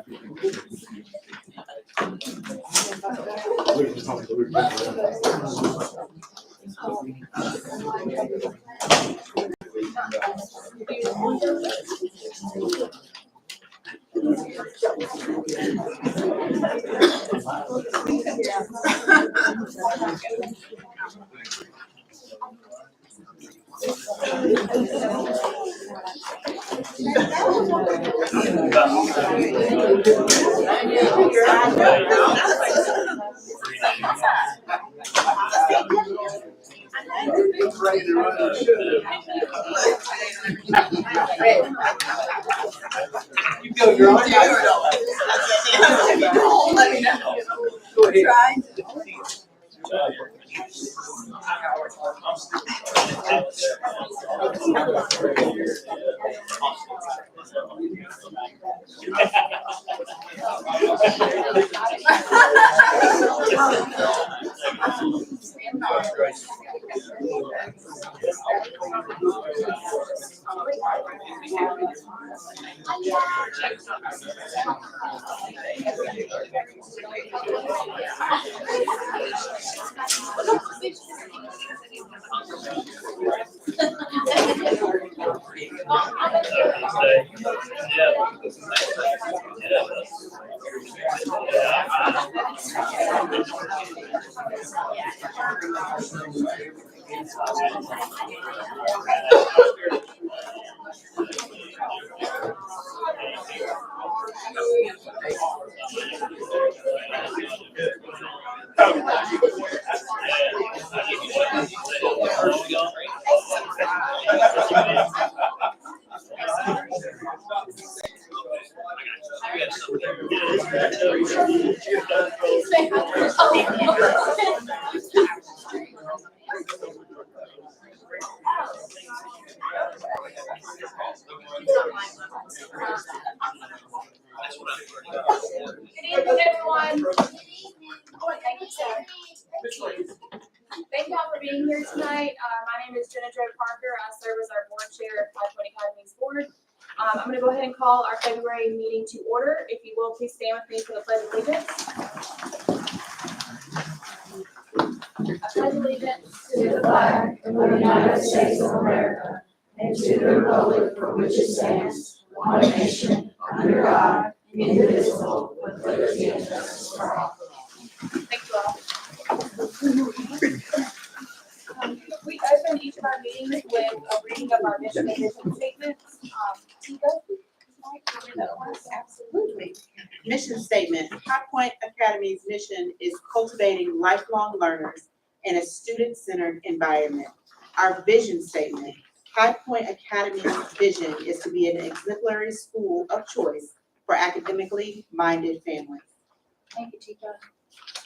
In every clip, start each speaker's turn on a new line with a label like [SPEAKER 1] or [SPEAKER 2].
[SPEAKER 1] You go, girl. Let me know. Go ahead.
[SPEAKER 2] Good evening, everyone. Thank y'all for being here tonight. My name is Jenna Jo Parker. I serve as our board chair of High Point Academy's board. I'm going to go ahead and call our February meeting to order. If you will, please stand with me for the Pledge of Allegiance. I pledge allegiance
[SPEAKER 3] to the flag of the United States of America and to the republic for which it stands, one nation, under God, indivisible, with liberty and justice for all.
[SPEAKER 2] Thank you all. We open each of our meetings with a reading of our mission and vision statements. Tika,
[SPEAKER 4] Absolutely. Mission statement. High Point Academy's mission is cultivating lifelong learners in a student-centered environment. Our vision statement. High Point Academy's vision is to be an exemplary school of choice for academically minded families.
[SPEAKER 2] Thank you, Tika.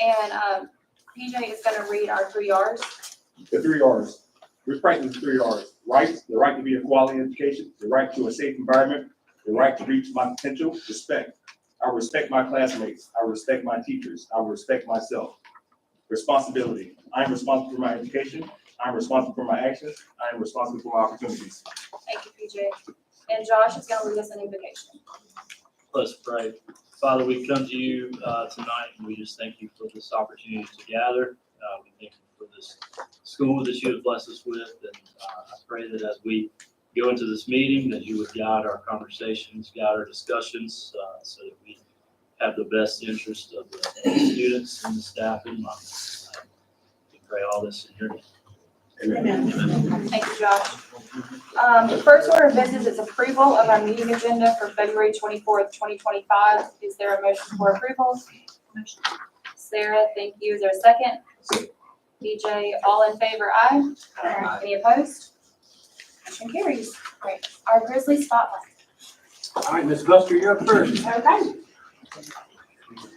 [SPEAKER 2] And PJ is going to read our 3 R's.
[SPEAKER 5] The 3 R's. We're practicing the 3 R's. Right, the right to be a quality education, the right to a safe environment, the right to reach my potential, respect. I respect my classmates. I respect my teachers. I respect myself. Responsibility. I am responsible for my education. I am responsible for my actions. I am responsible for my opportunities.
[SPEAKER 2] Thank you, PJ. And Josh is going to lead us in invocation.
[SPEAKER 6] Let's pray. Father, we come to you tonight, and we just thank you for this opportunity to gather. We thank you for this school that you have blessed us with, and I pray that as we go into this meeting, that you would guide our conversations, guide our discussions, so that we have the best interest of the students and the staff in mind. We pray all this in your name.
[SPEAKER 4] Amen.
[SPEAKER 6] Amen.
[SPEAKER 2] Thank you, Josh. The first order of business is approval of our meeting agenda for February 24th, 2025. Is there a motion for approval? Motion. Sarah, thank you. Is there a second? PJ, all in favor, aye.
[SPEAKER 1] Aye.
[SPEAKER 2] Any opposed? Motion carries. Great. Our Grizzly Spotlight.
[SPEAKER 1] All right, Ms. Buster, you're up first.
[SPEAKER 7] Okay.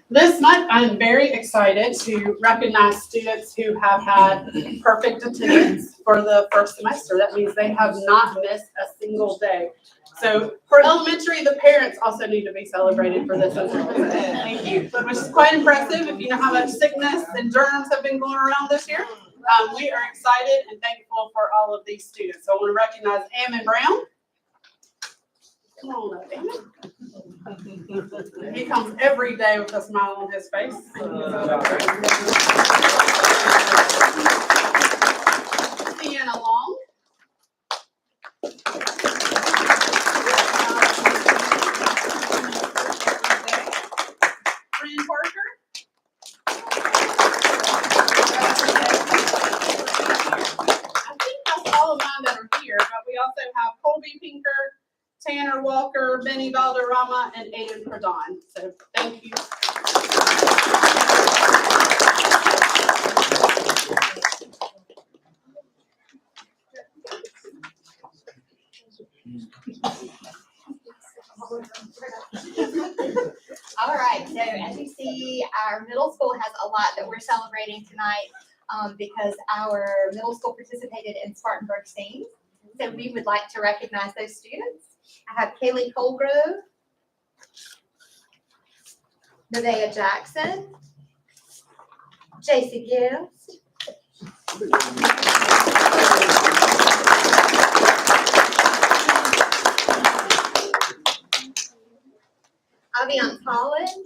[SPEAKER 7] This month, I'm very excited to recognize students who have had perfect attendance for the first semester. That means they have not missed a single day. So for elementary, the parents also need to be celebrated for this. Thank you. Which is quite impressive if you know how much sickness and germs have been going around this year. We are excited and thankful for all of these students. So I want to recognize Ammon Brown. Come on up, Ammon. He comes every day with a smile on his face. Sienna Long. Fran Parker. I think that's all of mine that are here, but we also have Colby Pinker, Tanner Walker, Benny Valderrama, and Aiden Pradon. So thank you.
[SPEAKER 8] All right, so as you see, our middle school has a lot that we're celebrating tonight because our middle school participated in Spartanburg Sings. So we would like to recognize those students. I have Kaylee Colgrove, Nevaeh Jackson, JC Gibbs, Aviance Holland,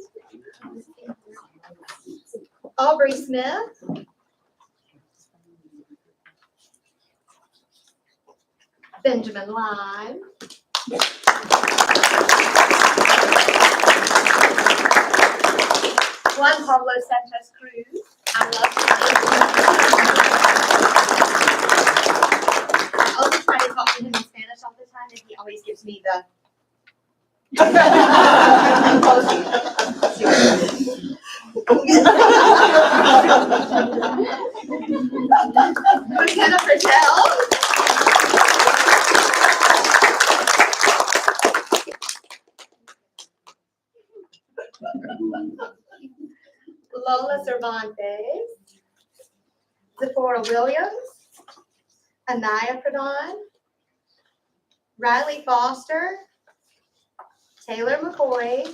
[SPEAKER 8] Aubrey Smith, Benjamin Lime, Juan Pablo Sanchez Cruz. I love I also try to talk to him in Spanish all the time, and he always gives me the McKenna Purcell. Lola Cervantes, Zephora Williams, Anaya Pradon, Riley Foster, Taylor McCoy,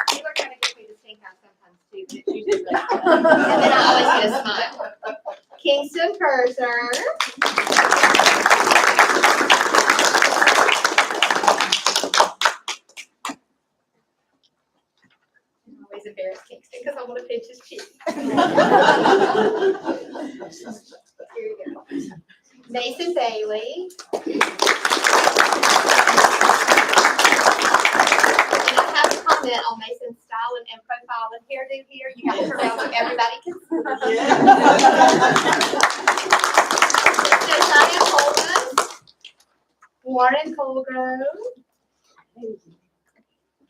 [SPEAKER 8] people are trying to get me to stink out sometimes too, but it's usually really good. And then I always get a smile. Kingston Purser. Always embarrass Kingston because I want to pinch his cheek. Here you go. Mason Bailey. And I have a comment on Mason's style and profile and hairdo here. You have to turn around so everybody can see. Josiah Coleman. Warren Colgrove.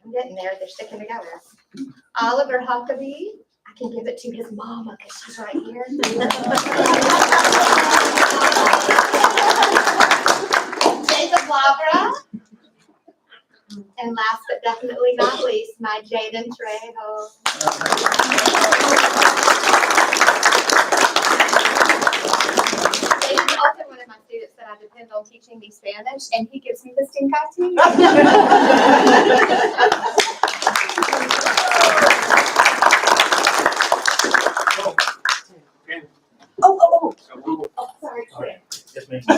[SPEAKER 8] I'm getting there. They're sticking together. Oliver Huckabee. I can give it to his mama because she's right here. Jacob Labra. And last but definitely not least, my Jaden Trejo. Jaden's also one of my students that I depend on teaching me Spanish, and he gives me the stink eye too. Sorry.
[SPEAKER 6] Yes, ma'am.
[SPEAKER 8] So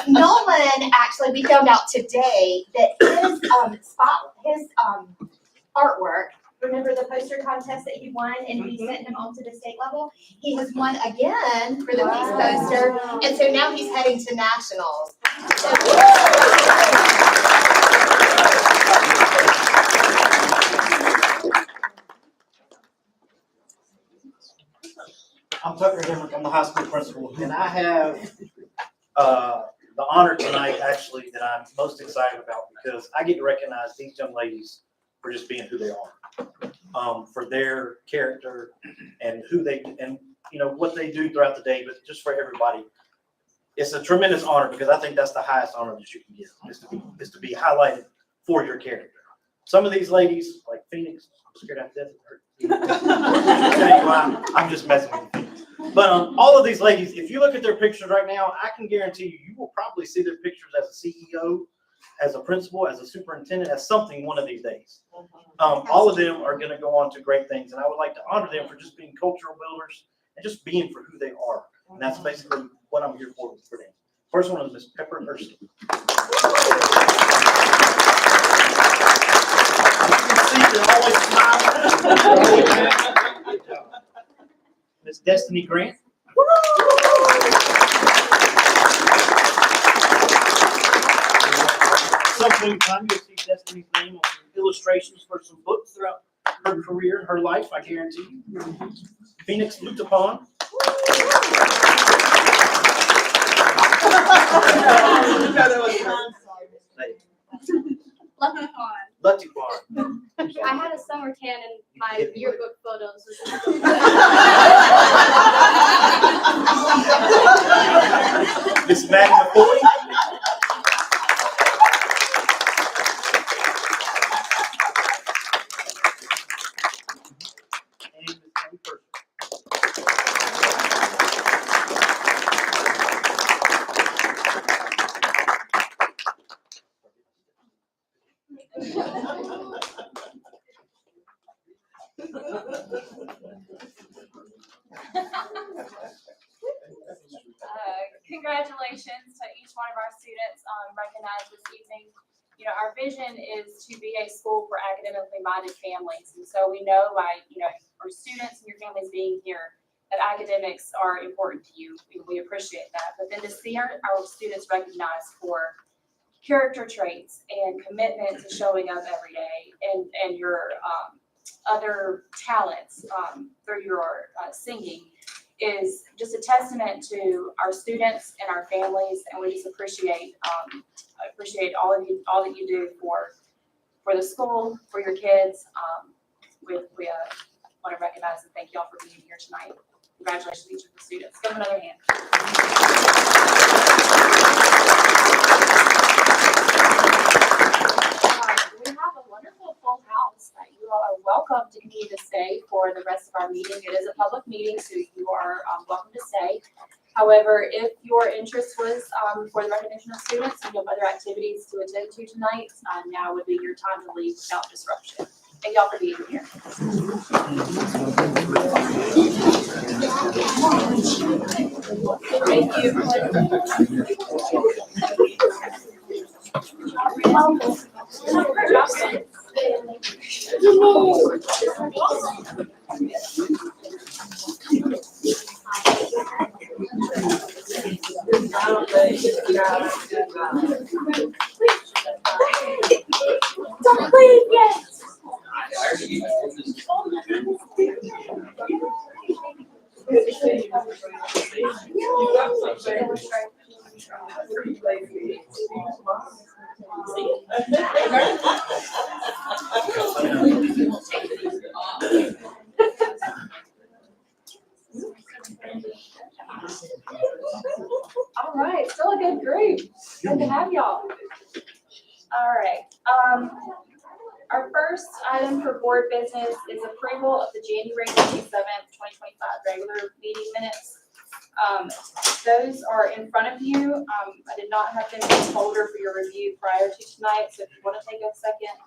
[SPEAKER 8] Nolan, actually, we found out today that his artwork. Remember the poster contest that he won, and we sent him on to the state level. He has won again for the Peace Poster, and so now he's heading to nationals.
[SPEAKER 9] I'm Tucker Hemrick, I'm the high school principal, and I have the honor tonight, actually, that I'm most excited about, because I get to recognize these young ladies for just being who they are, for their character and who they, and you know, what they do throughout the day, but just for everybody. It's a tremendous honor, because I think that's the highest honor that you can get, is to be highlighted for your character. Some of these ladies, like Phoenix, I'm scared to death of her. I'm just messing with you. But all of these ladies, if you look at their pictures right now, I can guarantee you, you will probably see their pictures as a CEO, as a principal, as a superintendent, as something one of these days. All of them are going to go on to great things, and I would like to honor them for just being cultural builders and just being for who they are. And that's basically what I'm here for them. First one is Miss Pepper Erskine. You can see they're always smiling. Miss Destiny Grant. Some point in time, you'll see Destiny's name on some illustrations for some books throughout her career and her life, I guarantee you. Phoenix Lutapon.
[SPEAKER 2] Lucky Pond.
[SPEAKER 9] Lutapon.
[SPEAKER 2] I had a summer tan in my yearbook photos.
[SPEAKER 9] Miss Maddie McCoy. And Miss Tammy Purser.
[SPEAKER 2] Congratulations to each one of our students recognized this evening. You know, our vision is to be a school for academically minded families. And so we know by, our students and your families being here, that academics are important to you. We appreciate that. But then to see our students recognized for character traits and commitment to showing up every day and your other talents through your singing is just a testament to our students and our families, and we just appreciate all that you do for the school, for your kids. We want to recognize and thank y'all for being here tonight. Congratulations to each of the students. Give them another hand. We have a wonderful full house. You all are welcome to continue to stay for the rest of our meeting. It is a public meeting, so you are welcome to stay. However, if your interest was for the recognition of students and you have other activities to attend to tonight, now would be your time to leave without disruption. Thank y'all for being here. Thank Don't leave yet. All right, still a good group. Good to have y'all. All right. Our first item for board business is approval of the January 27th, 2025 regular meeting minutes. Those are in front of you. I did not have them in the folder for your review prior to tonight, so if you want to take a second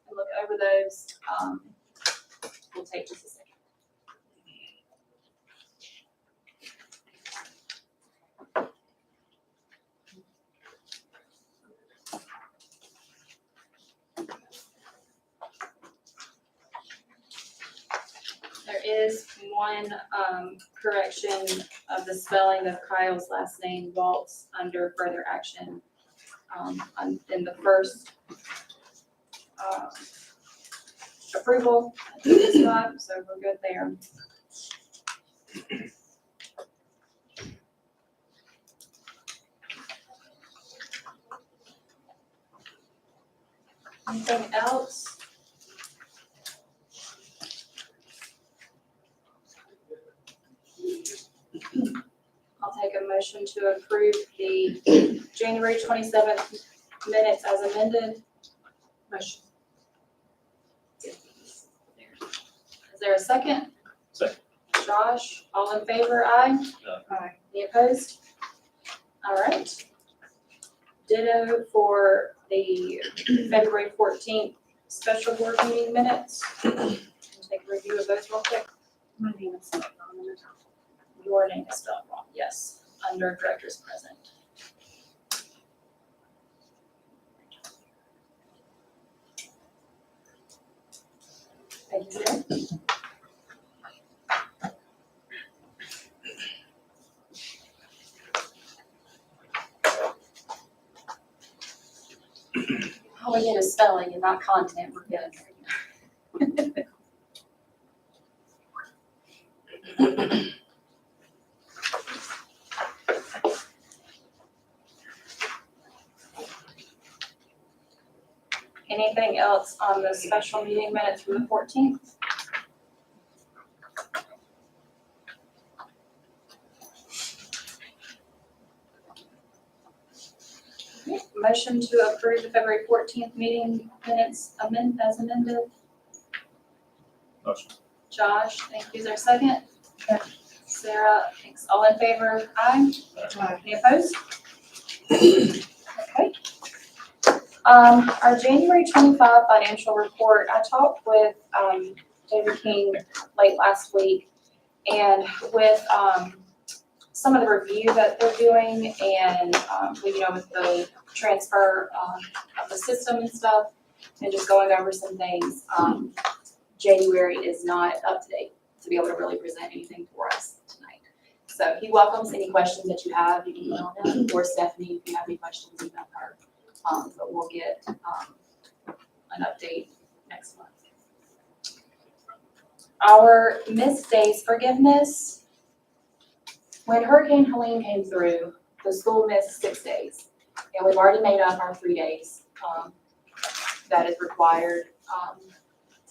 [SPEAKER 2] and look over those, we'll take just a second. There is one correction of the spelling of Kyle's last name, Waltz, under further action in the first approval this time, so we're good there. Anything else? I'll take a motion to approve the January 27th minutes as amended. Motion. Is there a second?
[SPEAKER 6] Second.
[SPEAKER 2] Josh, all in favor, aye?
[SPEAKER 6] Aye.
[SPEAKER 2] Any opposed? All right. Ditto for the February 14th special board meeting minutes. Take a review of those real quick. My name is spelled wrong on the top. Your name is spelled wrong, yes, on calendar, directors present. Thank you, Sarah. All we get is spelling and not content, we're good. Anything else on the special meeting minutes from the 14th? Motion to approve the February 14th meeting minutes as amended.
[SPEAKER 6] Motion.
[SPEAKER 2] Josh, thank you. Is there a second? Sarah, thanks. All in favor? Aye. Any opposed? Okay. Our January 25 financial report, I talked with, David King late last week, and with, some of the review that they're doing and, with the transfer, of the system and stuff, and just going over some things, January is not up to date to be able to really present anything for us tonight. So he welcomes any questions that you have. You can email him or Stephanie if you have any questions, email her. But we'll get an update next month. Our missed days forgiveness. When Hurricane Helene came through, the school missed 6 days. And we've already made up our 3 days that is required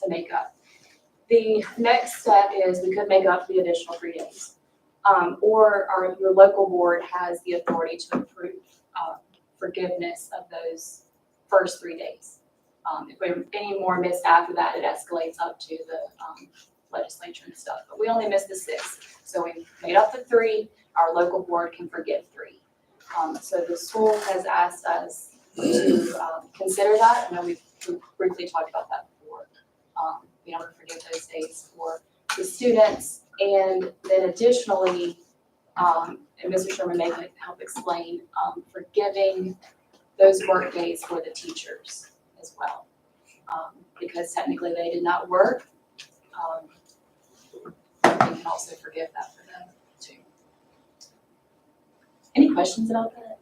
[SPEAKER 2] to make up. The next step is we could make up the additional 3 days. Or your local board has the authority to approve forgiveness of those first 3 days. If we have any more missed after that, it escalates up to the legislature and stuff. But we only missed the 6. So we made up the 3. Our local board can forgive 3. So the school has asked us to consider that. I know we've briefly talked about that before. Being able to forgive those days for the students. And then additionally, and Mr. Sherman may help explain, forgiving those work days for the teachers as well. Because technically they did not work. We can also forgive that for them too. Any questions about that?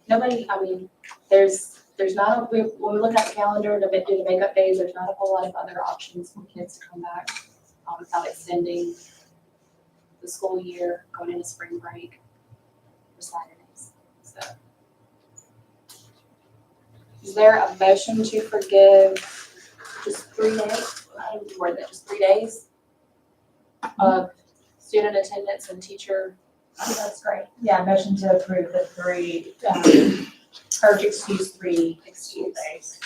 [SPEAKER 2] Nobody, I mean, there's not, when we look at the calendar to do the makeup days, there's not a whole lot of other options for kids to come back without extending the school year, going into spring break for Saturdays. So, is there a motion to forgive just 3 days? I don't know more than just 3 days of student attendance and teacher?
[SPEAKER 3] Oh, that's great. Yeah, motion to approve the 3, or to excuse 3 school days.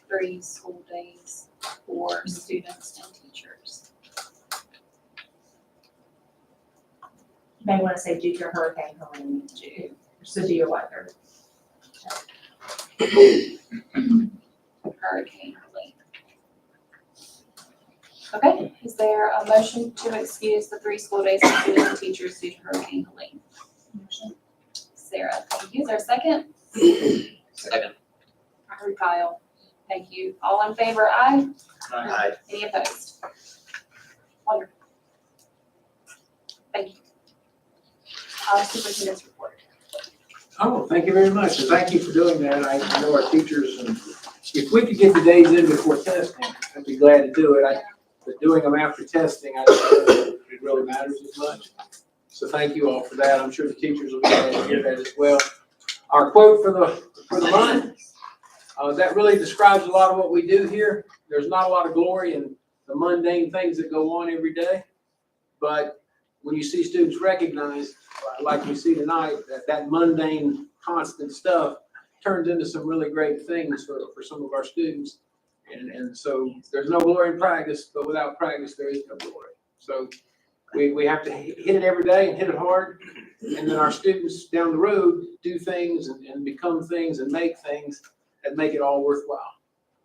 [SPEAKER 2] 3 school days for students and teachers.
[SPEAKER 3] You may want to say due to Hurricane Helene, severe weather.
[SPEAKER 2] Hurricane Helene. Okay, is there a motion to excuse the 3 school days for students and teachers due to Hurricane Helene? Sarah, thank you. Is there a second?
[SPEAKER 6] Second.
[SPEAKER 2] I heard Kyle. Thank you. All in favor, aye?
[SPEAKER 6] Aye.
[SPEAKER 2] Any opposed? Wonderful. Thank you. Superintendent's report.
[SPEAKER 1] Oh, thank you very much, and thank you for doing that. I know our teachers, and if we could get the days in before testing, I'd be glad to do it. But doing them after testing, I don't know if it really matters as much. So thank you all for that. I'm sure the teachers will be glad to hear that as well. Our quote for the month, that really describes a lot of what we do here. There's not a lot of glory in the mundane things that go on every day, but when you see students recognized, like we see tonight, that mundane, constant stuff turns into some really great things for some of our students. And so there's no glory in practice, but without practice, there is no glory. So we have to hit it every day and hit it hard. And then our students down the road do things and become things and make things that make it all worthwhile.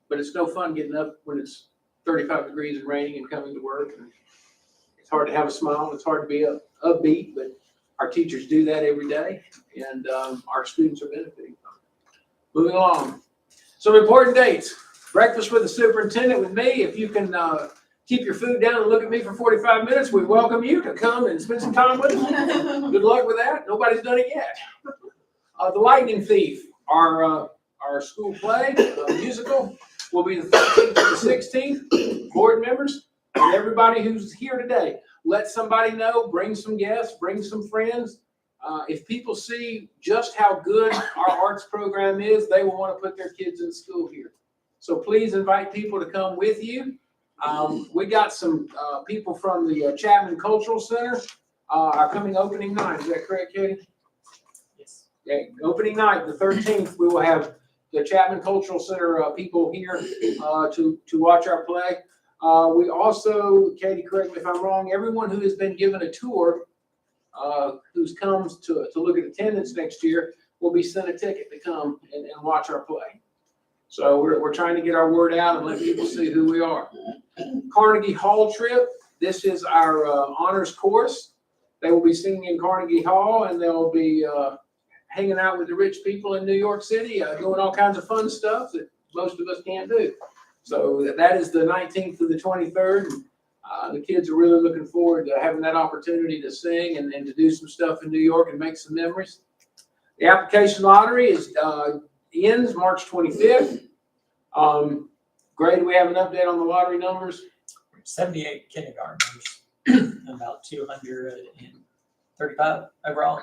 [SPEAKER 1] But it's no fun getting up when it's 35 degrees and raining and coming to work. And it's hard to have a smile. It's hard to be upbeat, but Our teachers do that every day, and our students are benefiting from it. Moving along. Some important dates. Breakfast with the superintendent with me. If you can keep your food down and look at me for 45 minutes, we welcome you to come and spend some time with us. Good luck with that. Nobody's done it yet. The Lightning Thief, our school play, musical, will be the 13th to the 16th. Board members and everybody who's here today, let somebody know, bring some guests, bring some friends. If people see just how good our arts program is, they will want to put their kids in school here. So please invite people to come with you. We got some people from the Chapman Cultural Center are coming opening night. Is that correct, Katie?
[SPEAKER 6] Yes.
[SPEAKER 1] Okay, opening night, the 13th, we will have the Chapman Cultural Center people here to watch our play. We also, Katie, correct me if I'm wrong, everyone who has been given a tour, who comes to look at attendance next year, will be sent a ticket to come and watch our play. So we're trying to get our word out and let people see who we are. Carnegie Hall trip. This is our honors course. They will be singing in Carnegie Hall, and they'll be hanging out with the rich people in New York City, doing all kinds of fun stuff that most of us can't do. So that is the 19th to the 23rd. The kids are really looking forward to having that opportunity to sing and to do some stuff in New York and make some memories. The application lottery ends March 25th. Greg, do we have an update on the lottery numbers?
[SPEAKER 10] 78 kindergartners, and about 235 overall.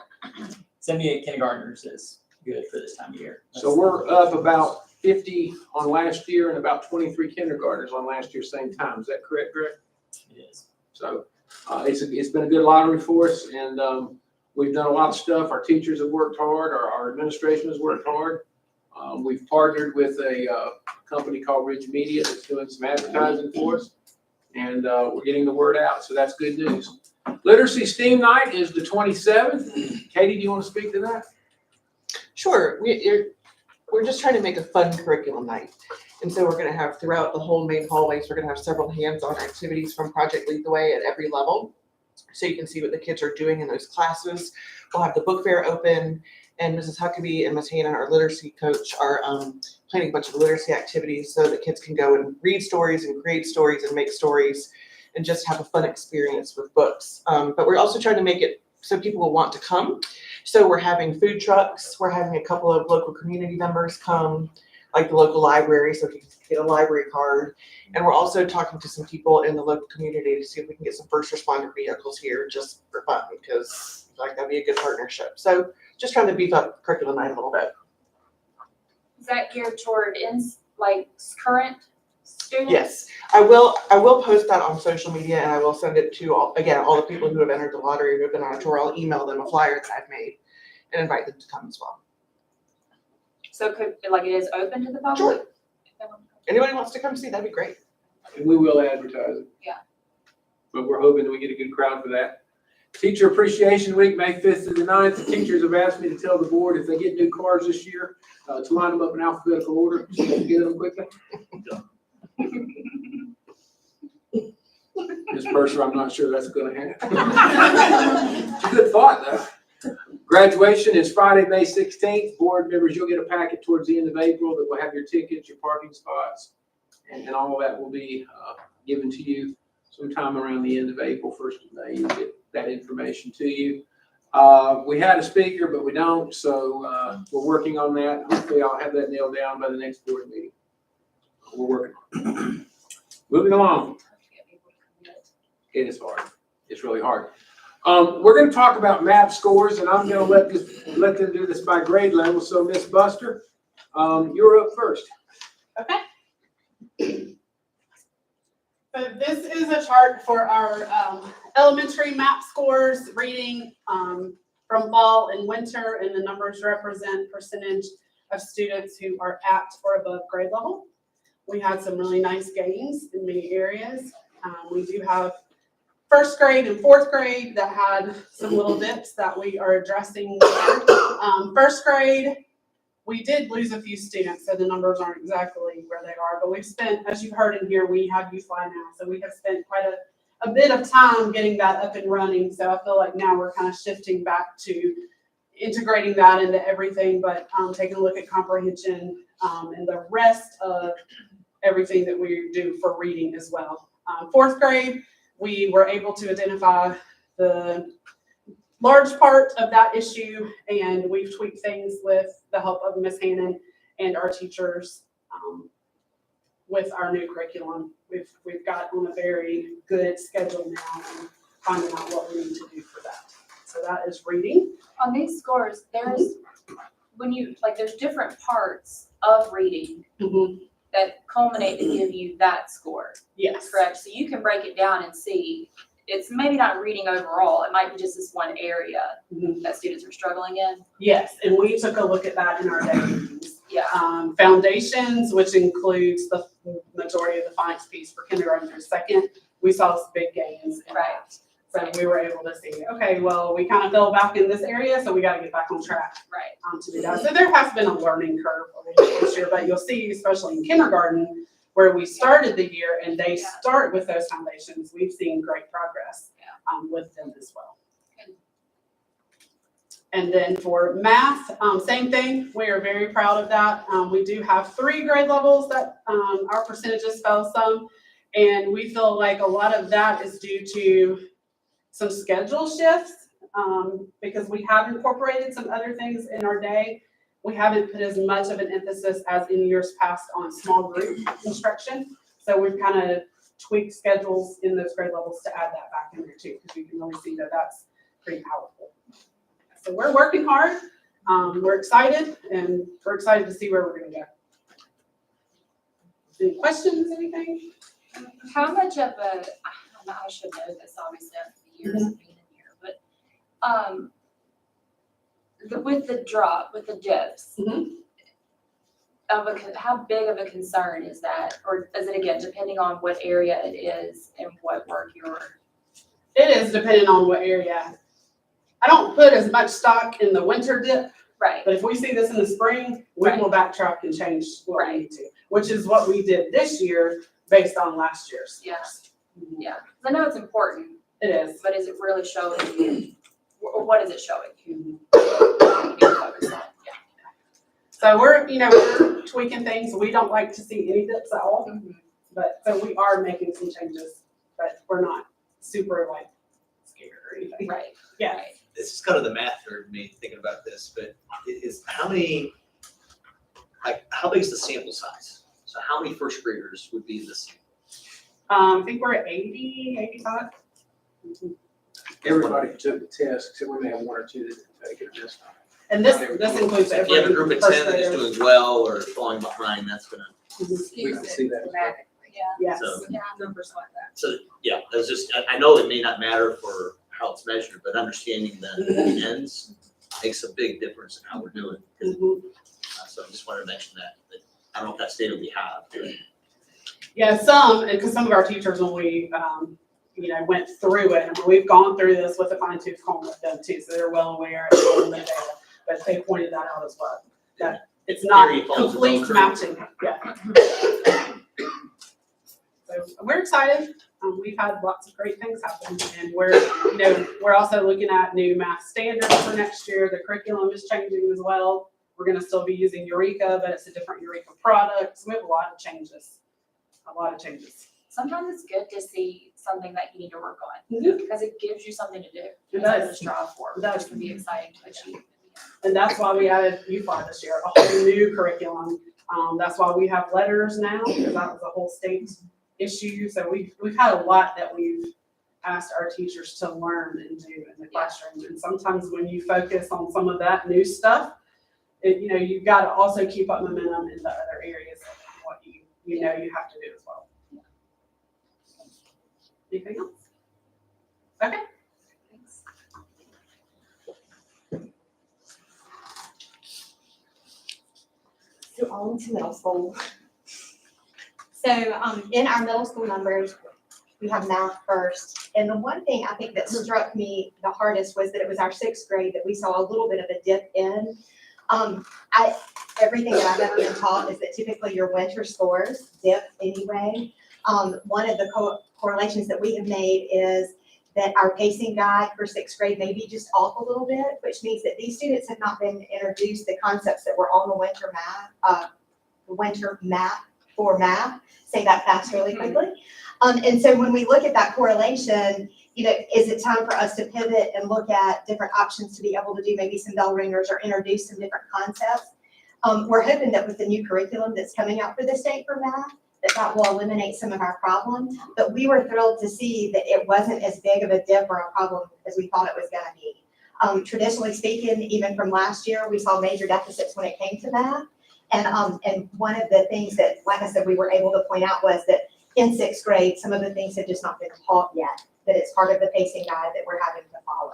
[SPEAKER 10] 78 kindergartners is good for this time of year.
[SPEAKER 1] So we're up about 50 on last year and about 23 kindergartners on last year, same time. Is that correct, Greg?
[SPEAKER 10] It is.
[SPEAKER 1] So it's been a good lottery for us, and we've done a lot of stuff. Our teachers have worked hard. Our administration has worked hard. We've partnered with a company called Ridge Media that's doing some advertising for us, and we're getting the word out. So that's good news. Literacy STEAM Night is the 27th. Katie, do you want to speak to that?
[SPEAKER 11] Sure, we're just trying to make a fun curriculum night. And so we're gonna have throughout the whole main hallways, we're gonna have several hands-on activities from Project Lead the Way at every level. So you can see what the kids are doing in those classes. We'll have the book fair open, and Mrs. Huckabee and Ms. Hannah, our literacy coach, are planning a bunch of literacy activities so that kids can go and read stories and create stories and make stories and just have a fun experience with books. But we're also trying to make it so people will want to come. So we're having food trucks. We're having a couple of local community members come, like the local library, so you can get a library card. And we're also talking to some people in the local community to see if we can get some first responder vehicles here just for fun, because like that'd be a good partnership. So just trying to beef up curriculum night a little bit.
[SPEAKER 2] Is that geared toward current students?
[SPEAKER 11] Yes, I will post that on social media, and I will send it to all the people who have entered the lottery who have been on a tour. I'll email them a flyer that I've made and invite them to come as well.
[SPEAKER 2] So it is open to the public?
[SPEAKER 11] Sure. Anybody wants to come see, that'd be great.
[SPEAKER 1] And we will advertise it.
[SPEAKER 2] Yeah.
[SPEAKER 1] But we're hoping that we get a good crowd for that. Teacher Appreciation Week, May 5th to the 9th. The teachers have asked me to tell the board if they get new cars this year, to line them up in alphabetical order so they can get them quickly. Ms. Purser, I'm not sure that's gonna happen. It's a good thought, though. Graduation is Friday, May 16th. Board members, you'll get a packet towards the end of April that will have your tickets, your parking spots, and all of that will be given to you sometime around the end of April, 1st of May. You'll get that information to you. We had a speaker, but we don't, so we're working on that. Hopefully I'll have that nailed down by the next board meeting. We're working on it. Moving along. It is hard. It's really hard. We're going to talk about math scores, and I'm going to let them do this by grade level. So, Miss Buster, you're up first.
[SPEAKER 7] Okay. So this is a chart for our elementary MAP scores, reading from fall and winter, and the numbers represent percentage of students who are at or above grade level. We had some really nice gains in many areas. We do have first grade and fourth grade that had some little dips that we are addressing there. First grade, we did lose a few students, so the numbers aren't exactly where they are, but we've spent, as you've heard in here, we have Youthline now, so we have spent quite a bit of time getting that up and running. So I feel like now we're kind of shifting back to integrating that into everything, but taking a look at comprehension and the rest of everything that we do for reading as well. Fourth grade, we were able to identify the large part of that issue, and we've tweaked things with the help of Ms. Hannon and our teachers with our new curriculum. We've got on a very good schedule now and finding out what we need to do for that. So that is reading.
[SPEAKER 2] On these scores, there's, when you, like, there's different parts of reading that culminate to give you that score,
[SPEAKER 7] Yes.
[SPEAKER 2] correct? So you can break it down and see, it's maybe not reading overall, it might be just this one area that students are struggling in.
[SPEAKER 7] Yes, and we took a look at that in our day meetings.
[SPEAKER 2] Yeah,
[SPEAKER 7] Foundations, which includes the majority of the phonics piece for kindergarten through second, we saw some big gains in that. So we were able to see, okay, well, we kind of fell back in this area, so we got to get back on track
[SPEAKER 2] right.
[SPEAKER 7] to do that. So there has been a learning curve this year, but you'll see, especially in kindergarten, where we started the year and they start with those foundations, we've seen great progress with them as well. And then for math, same thing. We are very proud of that. We do have 3 grade levels that our percentages fell some, and we feel like a lot of that is due to some schedule shifts because we have incorporated some other things in our day. We haven't put as much of an emphasis as in years past on small group instruction. So we've kind of tweaked schedules in those grade levels to add that back in there too, because you can really see that that's pretty powerful. So we're working hard. We're excited, and we're excited to see where we're going to go. Any questions, anything?
[SPEAKER 2] How much of a, I should know this obviously after the years of being in here, but with the drop, with the dips, how big of a concern is that? Or is it, again, depending on what area it is and what work you're?
[SPEAKER 7] It is depending on what area. I don't put as much stock in the winter dip,
[SPEAKER 2] Right.
[SPEAKER 7] but if we see this in the spring, we will backtrack and change what we need to, which is what we did this year based on last year's.
[SPEAKER 2] Yeah. Yeah. 'Cause I know it's important,
[SPEAKER 7] It is.
[SPEAKER 2] but is it really showing? Or what is it showing?
[SPEAKER 7] So we're tweaking things. We don't like to see any dips at all, but so we are making some changes, but we're not super like scared or anything.
[SPEAKER 2] Right.
[SPEAKER 7] Yeah.
[SPEAKER 2] Right.
[SPEAKER 12] This is kind of the math nerd in me thinking about this, but is how many, like, how big is the sample size? So how many first graders would be in this?
[SPEAKER 7] I think we're at 80, 85.
[SPEAKER 1] Everybody took the test, except we may have 1 or 2 that didn't take it this time.
[SPEAKER 7] And this includes
[SPEAKER 12] If
[SPEAKER 7] every
[SPEAKER 12] you have a group of
[SPEAKER 7] first
[SPEAKER 12] 10 that is
[SPEAKER 7] grader.
[SPEAKER 12] doing well or falling behind, that's gonna,
[SPEAKER 1] We can see that as well.
[SPEAKER 7] Yes.
[SPEAKER 12] so,
[SPEAKER 2] Yeah, numbers like that.
[SPEAKER 12] so, yeah, that's just, I know it may not matter for how it's measured, but understanding the ends makes a big difference in how we're doing. So I just wanted to mention that I don't know if that's data we have.
[SPEAKER 7] Yeah, because some of our teachers, when we, went through it, and we've gone through this with a fine tooth comb with them too, so they're well aware of all the data. But they pointed that out as well, that it's not
[SPEAKER 12] Theory follows its
[SPEAKER 7] complete
[SPEAKER 12] own curve.
[SPEAKER 7] matching, So we're excited. We've had lots of great things happen, and we're also looking at new math standards for next year. The curriculum is changing as well. We're gonna still be using Eureka, but it's a different Eureka product. So we have a lot of changes.
[SPEAKER 2] Sometimes it's good to see something that you need to work on because it gives you something to do.
[SPEAKER 7] It
[SPEAKER 2] something
[SPEAKER 7] does.
[SPEAKER 2] to strive for,
[SPEAKER 7] It does.
[SPEAKER 2] which can be exciting to achieve.
[SPEAKER 7] And that's why we added UFly this year, a whole new curriculum. That's why we have letters now, because that was a whole state issue. So we've had a lot that we've asked our teachers to learn and do in the classroom. And sometimes when you focus on some of that new stuff, you've got to also keep up momentum in the other areas of what you have to do as well. Anything else? Okay.
[SPEAKER 2] Thanks.
[SPEAKER 8] So on to middle school. So in our middle school numbers, we have math first. And the one thing I think that struck me the hardest was that it was our 6th grade that we saw a little bit of a dip in. Everything that I've ever been taught is that typically your winter scores dip anyway. One of the correlations that we have made is that our pacing guide for sixth grade may be just off a little bit, which means that these students have not been introduced the concepts that were on the winter map for math. Say that fast really quickly. And so when we look at that correlation, you know, is it time for us to pivot and look at different options to be able to do maybe some bell ringers or introduce some different concepts? We're hoping that with the new curriculum that's coming out for the state for math, that will eliminate some of our problems. But we were thrilled to see that it wasn't as big of a dip or a problem as we thought it was gonna be. Traditionally speaking, even from last year, we saw major deficits when it came to math. And one of the things that, like I said, we were able to point out was that in sixth grade, some of the things have just not been taught yet, that it's part of the pacing guide that we're having to follow.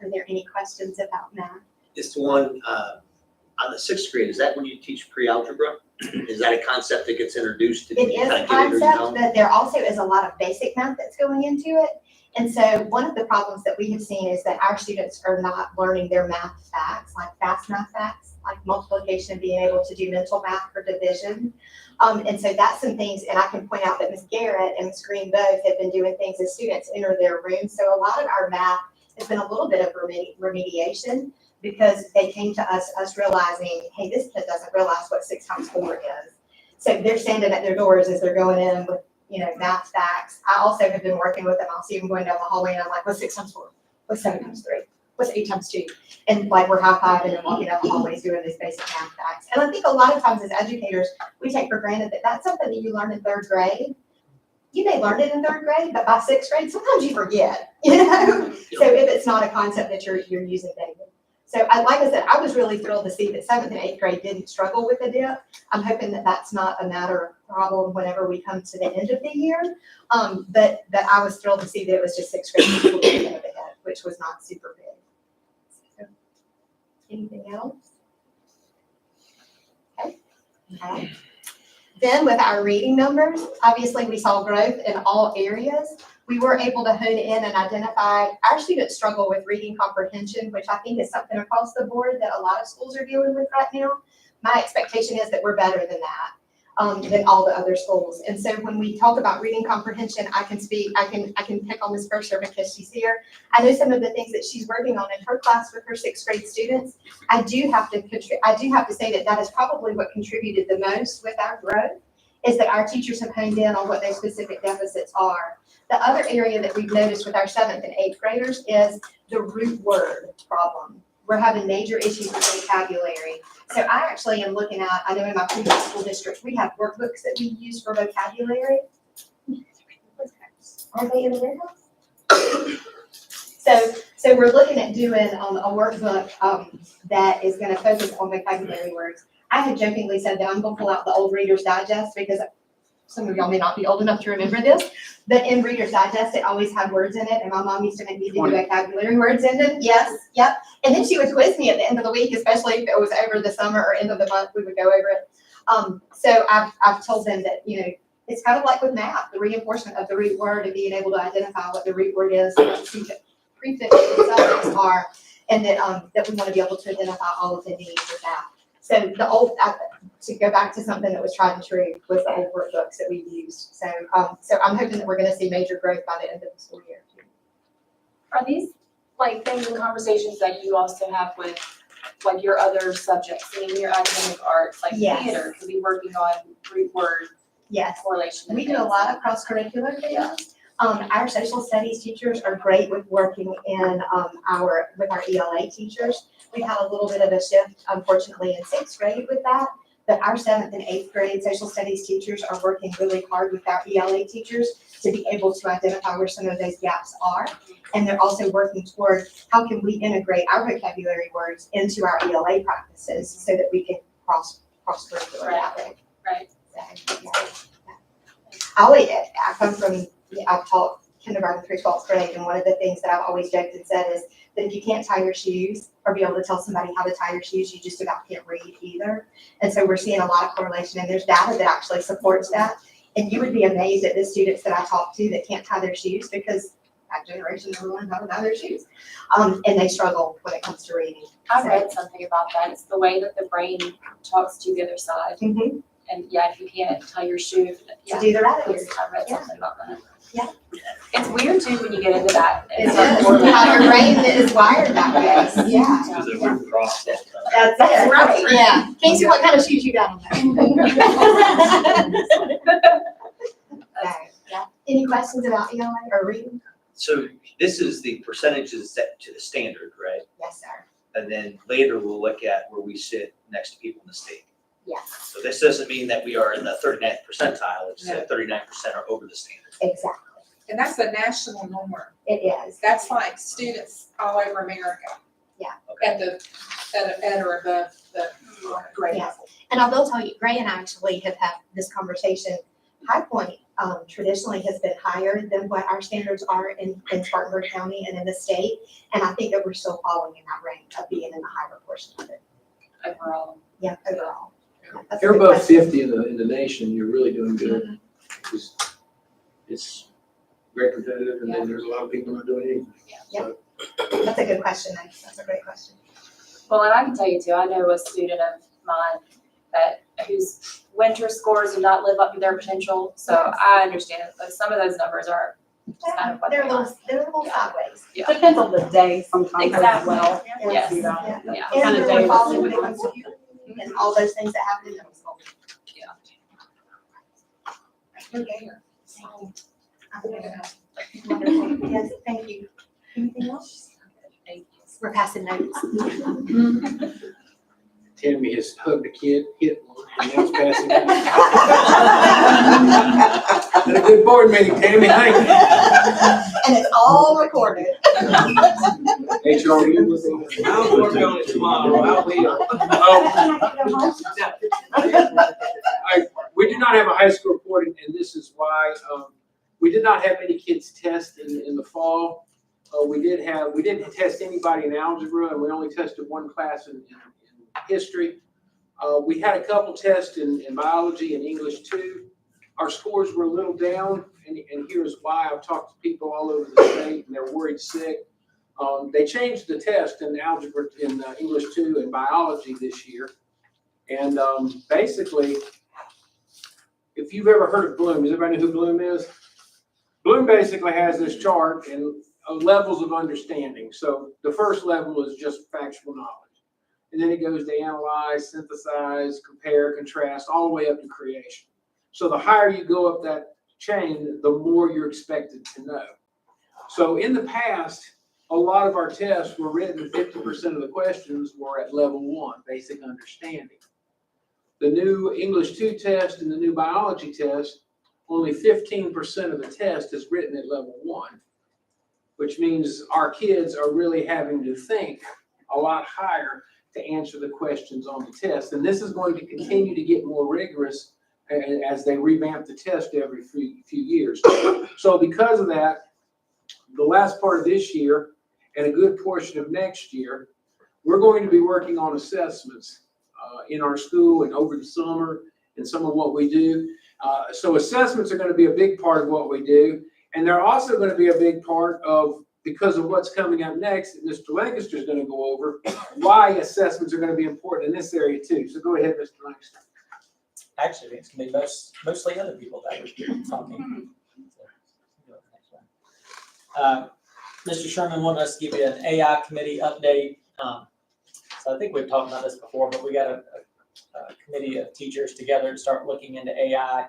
[SPEAKER 8] Are there any questions about math?
[SPEAKER 12] Is the one, on the sixth grade, is that when you teach pre-algebra? Is that a concept that gets introduced?
[SPEAKER 8] It is a concept, but there also is a lot of basic math that's going into it. And so one of the problems that we have seen is that our students are not learning their math facts, like fast math facts, like multiplication, being able to do mental math for division. And so that's some things, and I can point out that Ms. Garrett and Ms. Green both have been doing things as students enter their rooms. So a lot of our math has been a little bit of remediation because they came to us realizing, hey, this kid doesn't realize what 6 times 4 is. So they're standing at their doors as they're going in with, you know, math facts. I also have been working with them. I'll see them going down the hallway and I'm like, what's 6 times 4? What's 7 times 3? What's 8 times 2? And like we're high-fiving and walking down the hallways doing these basic math facts. And I think a lot of times as educators, we take for granted that that's something that you learn in 3rd grade. You may learn it in 3rd grade, but by 6th grade, sometimes you forget, you know? So if it's not a concept that you're using daily. So like I said, I was really thrilled to see that 7th and 8th grade didn't struggle with a dip. I'm hoping that that's not a matter of problem whenever we come to the end of the year. But I was thrilled to see that it was just 6th grade people getting ahead, which was not super big. So, anything else? Okay. All right. Then with our reading numbers, obviously we saw growth in all areas. We were able to hone in and identify our students struggle with reading comprehension, which I think is something across the board that a lot of schools are dealing with right now. My expectation is that we're better than that, than all the other schools. And so when we talk about reading comprehension, I can pick on Ms. Bursar because she's here. I know some of the things that she's working on in her class with her 6th grade students. I do have to say that is probably what contributed the most with our growth, is that our teachers have honed in on what those specific deficits are. The other area that we've noticed with our 7th and 8th graders is the root word problem. We're having major issues with vocabulary. So I actually am looking at, I know in my previous school district, we have workbooks that we use for vocabulary. Are they in the warehouse? So we're looking at doing a workbook that is going to focus on vocabulary words. I had jokingly said that I'm going to pull out the old Reader's Digest because some of y'all may not be old enough to remember this, but in Reader's Digest, it always had words in it, and my mom used to make me do vocabulary words in it. Yes, yep. And then she would quiz me at the end of the week, especially if it was over the summer or end of the month, we would go over it. So I've told them that, you know, it's kind of like with math, the reinforcement of the root word and being able to identify what the root word is, what the prefixes and suffixes are, and that we want to be able to identify all of the needs with that. So to go back to something that was tried and true was the old workbooks that we used. So I'm hoping that we're going to see major growth by the end of the school year.
[SPEAKER 2] Are these like things and conversations that you also have with like your other subjects, I mean, your academic arts, like
[SPEAKER 8] Yes.
[SPEAKER 2] theater, could be working on root word
[SPEAKER 8] Yes.
[SPEAKER 2] correlation?
[SPEAKER 8] We do a lot of cross-curricular things. Our social studies teachers are great with working with our ELA teachers. We've had a little bit of a shift, unfortunately, in 6th grade with that, but our 7th and 8th grade social studies teachers are working really hard with our ELA teachers to be able to identify where some of those gaps are. And they're also working toward how can we integrate our vocabulary words into our ELA practices so that we can cross-curricular that way.
[SPEAKER 2] Right.
[SPEAKER 8] So, yeah. I've taught kindergarten through 12th grade, and one of the things that I've always joked and said is that if you can't tie your shoes or be able to tell somebody how to tie your shoes, you just about can't read either. And so we're seeing a lot of correlation, and there's data that actually supports that. And you would be amazed at the students that I talk to that can't tie their shoes because that generation never learned how to tie their shoes. And they struggle when it comes to reading.
[SPEAKER 2] I read something about that. It's the way that the brain talks to the other side.
[SPEAKER 8] Mhm.
[SPEAKER 2] And yeah, if you can't tie your shoe, yeah.
[SPEAKER 8] To do the right
[SPEAKER 2] I read something about that. It's weird too when you get into that.
[SPEAKER 8] It's how your brain is wired that way, yeah.
[SPEAKER 6] Because they wouldn't cross that.
[SPEAKER 8] That's right, yeah. Casey, what kind of shoes you got on that? Yeah. Any questions about ELA or reading?
[SPEAKER 12] So this is the percentages set to the standard, right?
[SPEAKER 8] Yes, sir.
[SPEAKER 12] And then later we'll look at where we sit next to people in the state.
[SPEAKER 8] Yes,
[SPEAKER 12] So this doesn't mean that we are in the 39th percentile, it's that 39% are over the standard.
[SPEAKER 8] exactly.
[SPEAKER 13] And that's the national norm.
[SPEAKER 8] It is.
[SPEAKER 13] That's like students all over America.
[SPEAKER 8] Yeah.
[SPEAKER 13] At or above the grade
[SPEAKER 8] Yes.
[SPEAKER 13] level.
[SPEAKER 8] And I will tell you, Gray and I actually have had this conversation. High Point traditionally has been higher than what our standards are in Spartanburg County and in the state. And I think that we're still following in that range of being in the higher portion of it.
[SPEAKER 2] Overall.
[SPEAKER 8] Yeah, overall. Yeah, that's
[SPEAKER 1] If
[SPEAKER 8] a
[SPEAKER 1] you're
[SPEAKER 8] good
[SPEAKER 1] above
[SPEAKER 8] question.
[SPEAKER 1] 50 in the nation, you're really doing good. It's very competitive, and then there's a lot of people not doing anything.
[SPEAKER 8] Yeah. That's a good question, that's a great question.
[SPEAKER 2] Well, and I can tell you too, I know a student of mine whose winter scores do not live up to their potential, so I understand it, but some of those numbers are just kind of what they
[SPEAKER 8] They're a
[SPEAKER 2] are.
[SPEAKER 8] little sideways.
[SPEAKER 2] Yeah.
[SPEAKER 7] Depends on the day sometimes as
[SPEAKER 2] Exactly.
[SPEAKER 7] well.
[SPEAKER 2] Yes.
[SPEAKER 8] Yeah.
[SPEAKER 2] Yeah.
[SPEAKER 8] And
[SPEAKER 7] Kind of
[SPEAKER 8] we're
[SPEAKER 7] day.
[SPEAKER 8] following when it comes to and all those things that happen in middle school.
[SPEAKER 13] You're there.
[SPEAKER 8] Wonderful. Yes, thank you. Anything else? We're passing notes.
[SPEAKER 1] Tammy has hugged a kid, hit one, and now it's passing out. Been a good board meeting, Tammy, thank you.
[SPEAKER 8] And it's all recorded.
[SPEAKER 1] HRU was in.
[SPEAKER 12] I'll work on it tomorrow, I will.
[SPEAKER 1] We do not have a high school report, and this is why, we did not have any kids test in the fall. We didn't test anybody in algebra, and we only tested one class in history. We had a couple tests in biology and English too. Our scores were a little down, and here's why. I've talked to people all over the state, and they're worried sick. They changed the test in algebra, in English 2 and biology this year. And basically, if you've ever heard of Bloom, does everybody know who Bloom is? Bloom basically has this chart and levels of understanding. So the first level is just factual knowledge. And then it goes to analyze, synthesize, compare, contrast, all the way up to creation. So the higher you go up that chain, the more you're expected to know. So in the past, a lot of our tests were written, 50% of the questions were at level 1, basic understanding. The new English 2 test and the new biology test, only 15% of the test is written at level 1, which means our kids are really having to think a lot higher to answer the questions on the test. And this is going to continue to get more rigorous as they revamp the test every few years. So because of that, the last part of this year and a good portion of next year, we're going to be working on assessments in our school and over the summer and some of what we do. So assessments are going to be a big part of what we do. And they're also going to be a big part of, because of what's coming up next, that Mr. Lancaster is going to go over, why assessments are going to be important in this area too. So go ahead, Mr. Lancaster.
[SPEAKER 10] Actually, it's gonna be mostly other people that are talking. Mr. Sherman wanted us to give you an AI committee update. So I think we've talked about this before, but we got a committee of teachers together to start looking into AI.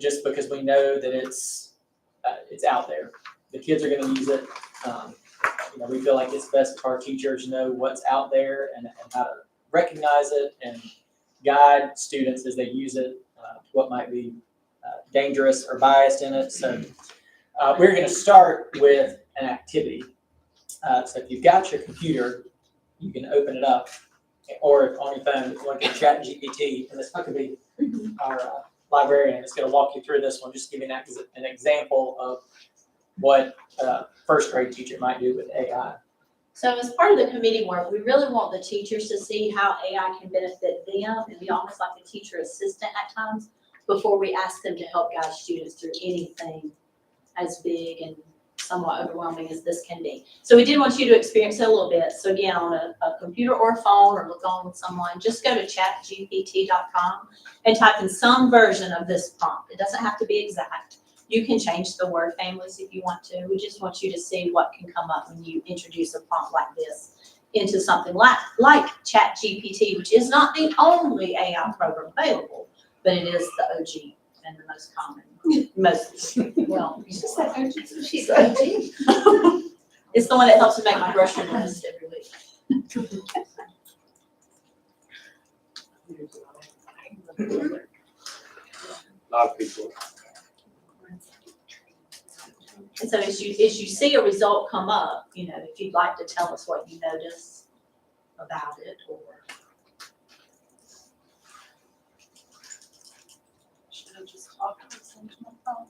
[SPEAKER 10] Just because we know that it's out there. The kids are gonna use it. We feel like it's best if our teachers know what's out there and how to recognize it and guide students as they use it, what might be dangerous or biased in it. So we're going to start with an activity. So if you've got your computer, you can open it up, or on your phone, if you want to get ChatGPT, and this could be our librarian is going to walk you through this one, just give you an example of what a first grade teacher might do with AI.
[SPEAKER 3] So as part of the committee work, we really want the teachers to see how AI can benefit them and be almost like a teacher assistant at times before we ask them to help guide students through anything as big and somewhat overwhelming as this can be. So we did want you to experience it a little bit. So again, on a computer or a phone, or look on with someone, just go to chatgpt.com and type in some version of this prompt. It doesn't have to be exact. You can change the word families if you want to. We just want you to see what can come up when you introduce a prompt like this into something like ChatGPT, which is not the only AI program available, but it is the OG and the most common, well,
[SPEAKER 13] She said, oh,
[SPEAKER 3] she's OG. It's the one that helps me make my grocery list every week.
[SPEAKER 5] A lot of people.
[SPEAKER 3] And so as you see a result come up, you know, if you'd like to tell us what you notice about it, or. Should I just talk to this into my phone?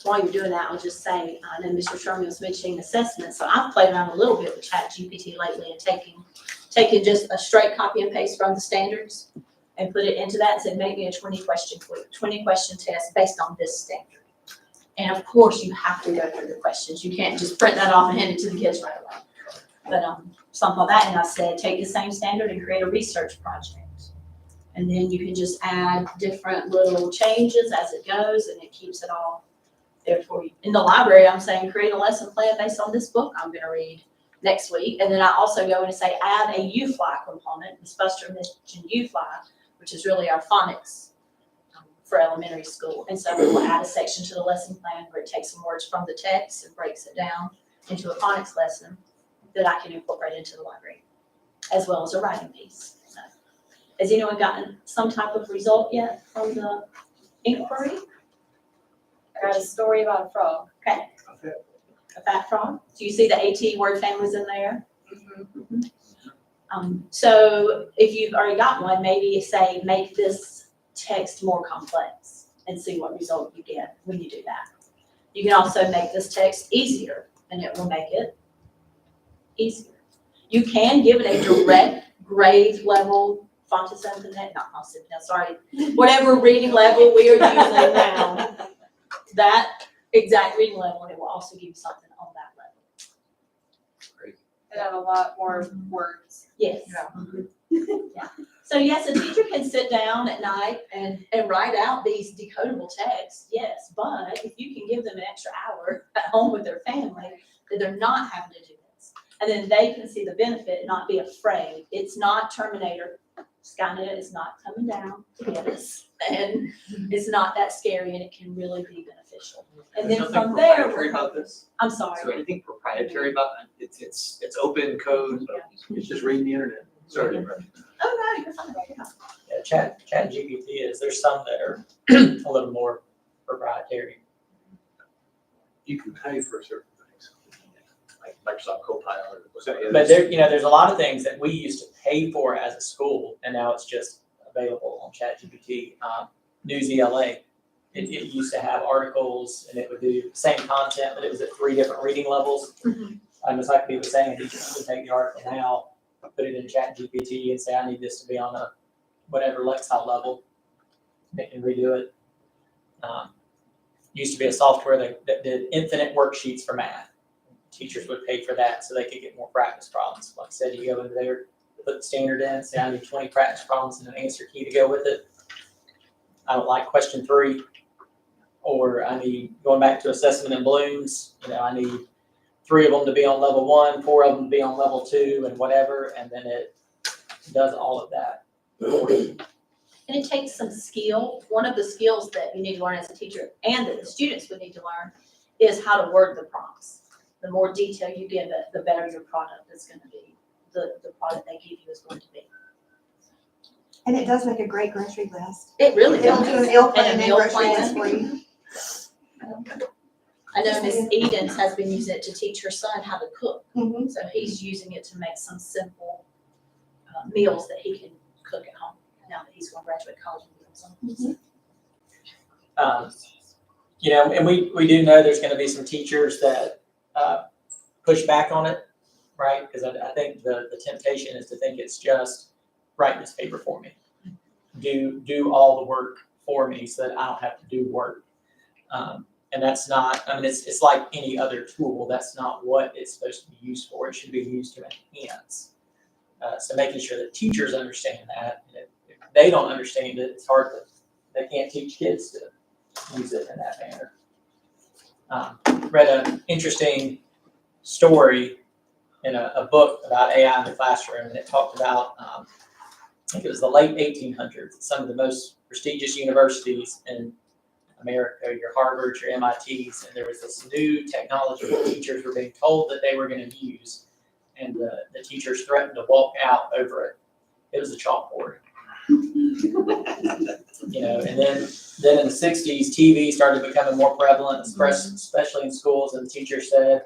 [SPEAKER 3] While you're doing that, I'll just say, I know Mr. Sherman was mentioning assessment, so I've played around a little bit with ChatGPT lately and taking just a straight copy and paste from the standards and put it into that and said, make me a 20-question test based on this standard. And of course, you have to go through the questions. You can't just print that off and hand it to the kids right away. But something like that, and I said, take the same standard and create a research project. And then you can just add different little changes as it goes, and it keeps it all there for you. In the library, I'm saying create a lesson plan based on this book I'm going to read next week. And then I also go in and say add a UFly component. Ms. Buster mentioned UFly, which is really our phonics for elementary school. And so we'll add a section to the lesson plan where it takes some words from the text and breaks it down into a phonics lesson that I can incorporate into the library, as well as a writing piece. So, has anyone gotten some type of result yet from the inquiry?
[SPEAKER 2] I got a story about a frog.
[SPEAKER 3] Okay. A fat frog. Do you see the AT word families in there? So if you've already got one, maybe say, make this text more complex and see what result you get when you do that. You can also make this text easier, and it will make it easier. You can give it a direct grade level whatever reading level we are using now, that exact reading level, and it will also give you something on that level.
[SPEAKER 2] It have a lot more words.
[SPEAKER 3] Yes. Yeah. So yes, a teacher can sit down at night and write out these decodable texts, yes, but if you can give them an extra hour at home with their family, that they're not having to do this. And then they can see the benefit and not be afraid. It's not Terminator. Skynet is not coming down to get us. And it's not that scary, and it can really be beneficial. And then from there,
[SPEAKER 14] proprietary about this?
[SPEAKER 3] I'm sorry.
[SPEAKER 14] Is there anything proprietary about it? It's open code.
[SPEAKER 1] It's just reading the internet.
[SPEAKER 14] Sorry.
[SPEAKER 3] Oh, no, you're fine.
[SPEAKER 10] Yeah, ChatGPT there's some that are a little more proprietary.
[SPEAKER 1] You can pay for certain things.
[SPEAKER 14] Like Microsoft Copilot.
[SPEAKER 10] But there's a lot of things that we used to pay for as a school, and now it's just available on ChatGPT. News ELA, it used to have articles, and it would do the same content, but it was at 3 different reading levels. And it's like he was saying, you can take the article now, put it in ChatGPT, and say, I need this to be on a whatever Lexile level, and redo it. Used to be a software that did infinite worksheets for math. Teachers would pay for that so they could get more practice problems. Like I said, you go into there, put the standard in, say I need 20 practice problems and an answer key to go with it. I don't like question 3, or I need, going back to assessment in Bloom's, I need 3 of them to be on level 1, 4 of them to be on level 2, and whatever, and then it does all of that.
[SPEAKER 3] And it takes some skill. One of the skills that you need to learn as a teacher, and that the students would need to learn, is how to word the prompts. The more detail you give it, the better your product is going to be. The product they give you is going to be.
[SPEAKER 13] And it does make a great grocery list.
[SPEAKER 3] It really
[SPEAKER 13] It'll
[SPEAKER 3] does.
[SPEAKER 13] do an meal
[SPEAKER 3] And
[SPEAKER 13] plan
[SPEAKER 3] a
[SPEAKER 13] and
[SPEAKER 3] meal
[SPEAKER 13] grocery
[SPEAKER 3] plan.
[SPEAKER 13] list for you.
[SPEAKER 3] I know Miss Edens has been using it to teach her son how to cook.
[SPEAKER 13] Mhm.
[SPEAKER 3] So he's using it to make some simple meals that he can cook at home now that he's going to graduate college and be
[SPEAKER 10] And we do know there's going to be some teachers that push back on it, right? Because I think the temptation is to think it's just write this paper for me, do all the work for me so that I don't have to do work. And that's not, it's like any other tool. That's not what it's supposed to be used for. It should be used to enhance. So making sure that teachers understand that. And if they don't understand it, it's hard to they can't teach kids to use it in that manner. Read an interesting story in a book about AI in the classroom, and it talked about, I think it was the late 1800s, some of the most prestigious universities in America, your Harvards, your MITs, and there was this new technology that teachers were being told that they were going to use, and the teachers threatened to walk out over it. It was a chalkboard. You know, and then in the 60s, TV started becoming more prevalent, especially in schools, and the teacher said,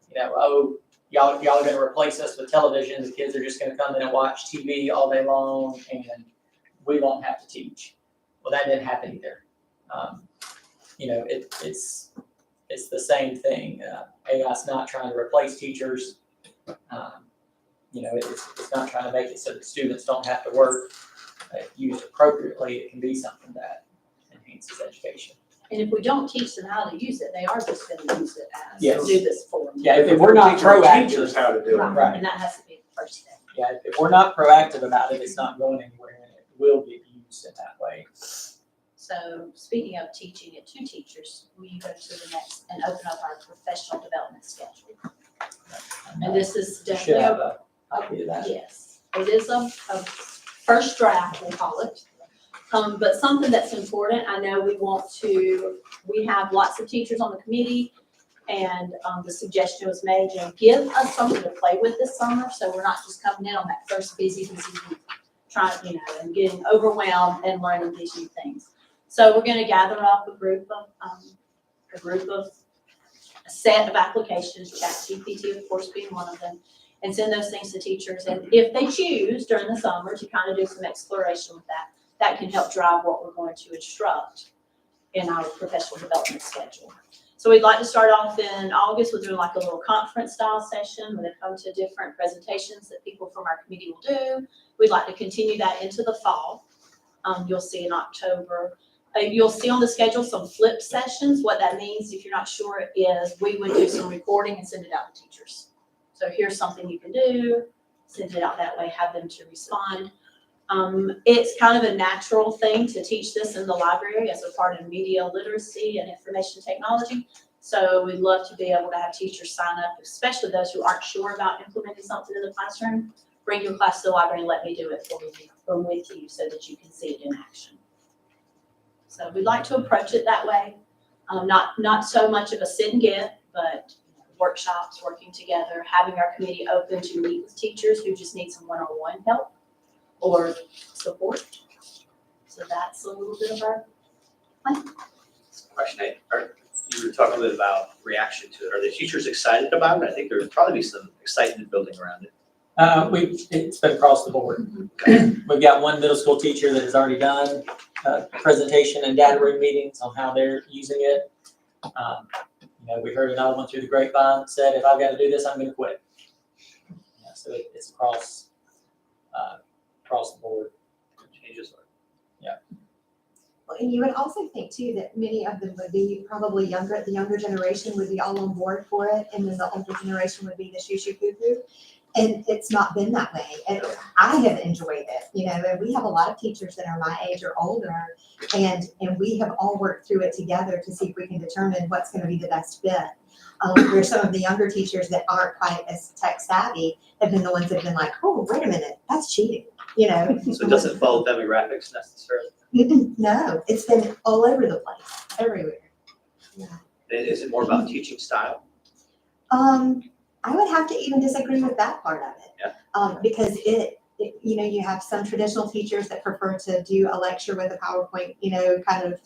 [SPEAKER 10] you know, oh, y'all are going to replace us with television. The kids are just going to come in and watch TV all day long, and we won't have to teach. Well, that didn't happen either. You know, it's the same thing. AI's not trying to replace teachers. You know, it's not trying to make it so that students don't have to work. Used appropriately, it can be something that enhances education.
[SPEAKER 3] And if we don't teach them how to use it, they are just gonna use it as,
[SPEAKER 10] Yes.
[SPEAKER 3] do this for them.
[SPEAKER 10] Yeah, if we're not
[SPEAKER 5] Teach our
[SPEAKER 10] proactive,
[SPEAKER 5] teachers how to do it.
[SPEAKER 10] Right.
[SPEAKER 3] And that has to be the first step.
[SPEAKER 10] yeah, if we're not proactive about it, it's not going anywhere, and it will get used in that way.
[SPEAKER 3] So speaking of teaching it to teachers, we go to the next and open up our professional development schedule. And this is
[SPEAKER 10] You should
[SPEAKER 3] definitely
[SPEAKER 10] have a copy of that.
[SPEAKER 3] Yes, it is a first draft, we'll call it. But something that's important, I know we have lots of teachers on the committee, and the suggestion was made, you know, give us something to play with this summer, so we're not just coming in on that first busy week, trying, you know, and getting overwhelmed and learning these new things. So we're gonna gather up a set of applications, ChatGPT of course being one of them, and send those things to teachers. And if they choose during the summer to kind of do some exploration with that, that can help drive what we're going to instruct in our professional development schedule. So we'd like to start off in August with doing like a little conference style session where they come to different presentations that people from our committee will do. We'd like to continue that into the fall. You'll see in October. You'll see on the schedule some flip sessions. What that means, if you're not sure, is we would do some recording and send it out to teachers. So here's something you can do, send it out that way, have them to respond. It's kind of a natural thing to teach this in the library as a part of media literacy and information technology. So we'd love to be able to have teachers sign up, especially those who aren't sure about implementing something in the classroom. Bring your class to the library and let me do it for you or with you so that you can see it in action. So we'd like to approach it that way. Not so much of a sit and get, but workshops, working together, having our committee open to meet with teachers who just need some one-on-one help or support. So that's a little bit of our plan.
[SPEAKER 14] Question, you were talking a bit about reaction to it. Are the teachers excited about it? I think there'd probably be some excitement building around it.
[SPEAKER 10] It's been across the board. We've got one middle school teacher that has already done a presentation and data room meetings on how they're using it. You know, we heard another one through the grapevine that said, if I've got to do this, I'm going to quit. Yeah, so it's across the board.
[SPEAKER 14] Changes.
[SPEAKER 13] Well, and you would also think too that many of them would be probably younger, the younger generation would be all on board for it, and then the older generation would be the shoo-shoo poo-poo. And it's not been that way. And I have enjoyed it, you know, and we have a lot of teachers that are my age or older, and we have all worked through it together to see if we can determine what's going to be the best fit. Where some of the younger teachers that aren't quite as tech savvy have been the ones that have been like, oh, wait a minute, that's cheating, you know?
[SPEAKER 14] So it doesn't follow demographics necessarily.
[SPEAKER 13] No, it's been all over the place, everywhere.
[SPEAKER 14] Is it more about teaching style?
[SPEAKER 13] I would have to even disagree with that part of it.
[SPEAKER 14] Yeah.
[SPEAKER 13] Because it, you know, you have some traditional teachers that prefer to do a lecture with a PowerPoint, you know, kind of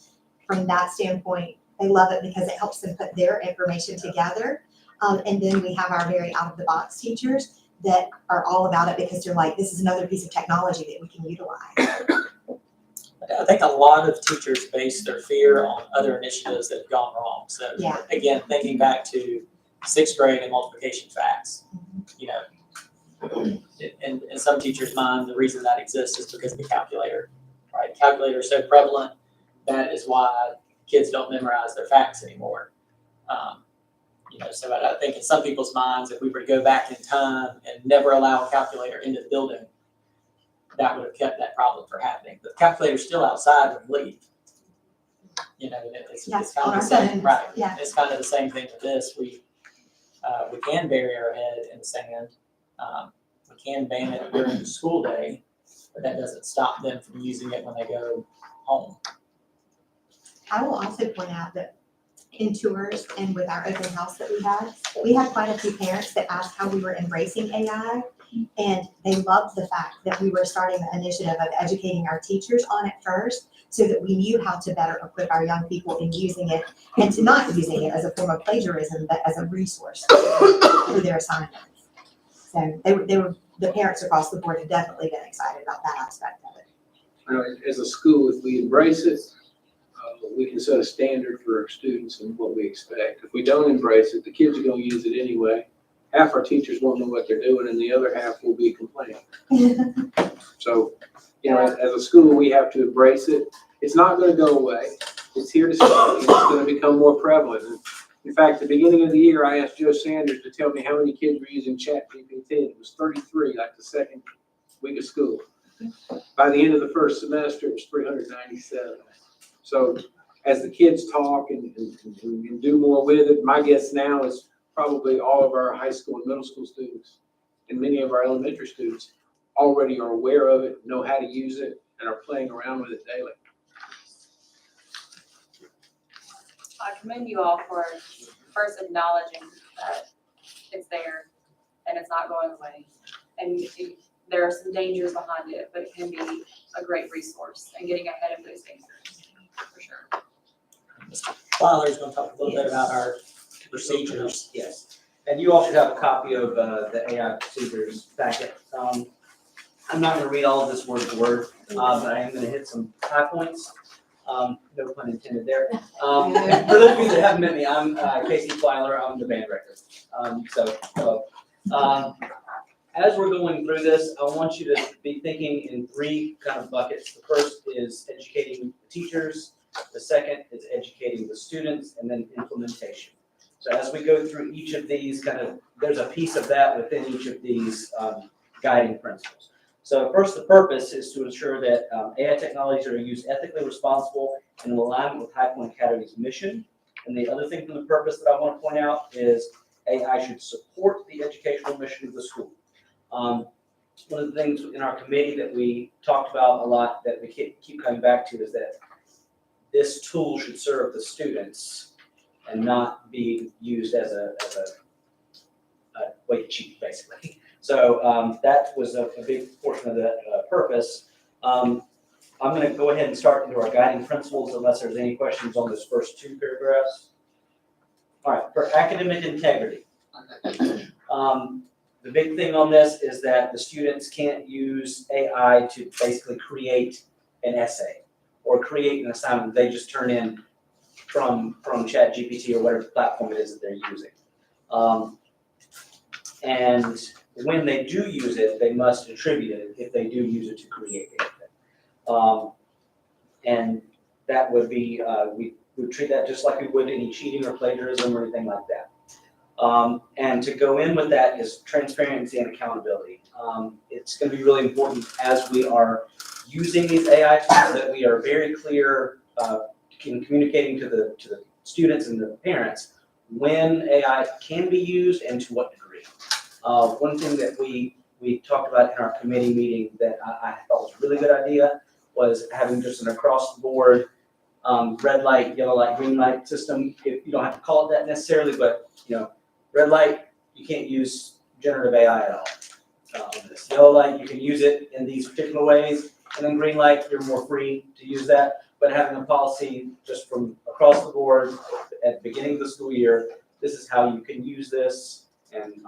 [SPEAKER 13] from that standpoint. They love it because it helps them put their information together. And then we have our very out of the box teachers that are all about it because they're like, this is another piece of technology that we can utilize.
[SPEAKER 10] I think a lot of teachers base their fear on other initiatives that have gone wrong. So
[SPEAKER 13] Yeah.
[SPEAKER 10] again, thinking back to sixth grade and multiplication facts, you know, in some teachers' mind, the reason that exists is because of the calculator, right? Calculator is so prevalent, that is why kids don't memorize their facts anymore. You know, so I think in some people's minds, if we were to go back in time and never allow a calculator into the building, that would have kept that problem from happening. The calculator's still outside when we leave. you know, it's
[SPEAKER 13] Yes,
[SPEAKER 10] kind
[SPEAKER 13] on
[SPEAKER 10] of
[SPEAKER 13] our
[SPEAKER 10] the same,
[SPEAKER 13] phones,
[SPEAKER 10] right.
[SPEAKER 13] yeah.
[SPEAKER 10] It's kind of the same thing with this. We can bury our head in the sand. We can ban it during the school day, but that doesn't stop them from using it when they go home.
[SPEAKER 13] I will also point out that in tours and with our open house that we had quite a few parents that asked how we were embracing AI. And they loved the fact that we were starting the initiative of educating our teachers on it first, so that we knew how to better equip our young people in using it, and to not using it as a form of plagiarism, but as a resource for their assignments. So the parents across the board have definitely been excited about that aspect of it.
[SPEAKER 1] You know, as a school, if we embrace it, we can set a standard for our students and what we expect. If we don't embrace it, the kids are gonna use it anyway. Half our teachers won't know what they're doing, and the other half will be complaining. So, you know, as a school, we have to embrace it. It's not gonna go away. It's here to stay. It's gonna become more prevalent. In fact, at the beginning of the year, I asked Joe Sanders to tell me how many kids were using ChatGPT. It was 33, like the second week of school. By the end of the first semester, it was 397. So as the kids talk and do more with it, my guess now is probably all of our high school and middle school students and many of our elementary students already are aware of it, know how to use it, and are playing around with it daily.
[SPEAKER 2] I commend you all for first acknowledging that it's there and it's not going away. And there are some dangers behind it, but it can be a great resource and getting ahead of those dangers, for sure.
[SPEAKER 10] Mr. Fowler's gonna talk a little bit about our procedures.
[SPEAKER 14] Yes, and you all should have a copy of the AI procedures packet. I'm not gonna read all of this word for word, but I am gonna hit some high points. No pun intended there. For those of you that haven't met me, I'm Casey Flyler, I'm the band director. Hello. As we're going through this, I want you to be thinking in three kind of buckets. The first is educating the teachers, the second is educating the students, and then implementation. So as we go through each of these there's a piece of that within each of these guiding principles. So first, the purpose is to ensure that AI technologies are used ethically responsible and in alignment with High Point Academy's mission. And the other thing from the purpose that I want to point out is AI should support the educational mission of the school. One of the things in our committee that we talked about a lot that we keep coming back to is that this tool should serve the students and not be used as a way to cheat, basically. So that was a big portion of the purpose. I'm going to go ahead and start into our guiding principles unless there's any questions on those first two paragraphs. All right, for academic integrity. The big thing on this is that the students can't use AI to basically create an essay or create an assignment they just turn in from ChatGPT or whatever platform it is that they're using. And when they do use it, they must attribute it if they do use it to create anything. And that would be, we would treat that just like we would any cheating or plagiarism or anything like that. And to go in with that is transparency and accountability. It's going to be really important as we are using these AI tools that we are very clear in communicating to the students and the parents when AI can be used and to what degree. One thing that we talked about in our committee meeting that I thought was a really good idea was having just an across the board red light, yellow light, green light system. If you don't have to call it that necessarily, but red light, you can't use generative AI at all. This yellow light, you can use it in these particular ways, and then green light, you're more free to use that. But having a policy just from across the board at the beginning of the school year, this is how you can use this and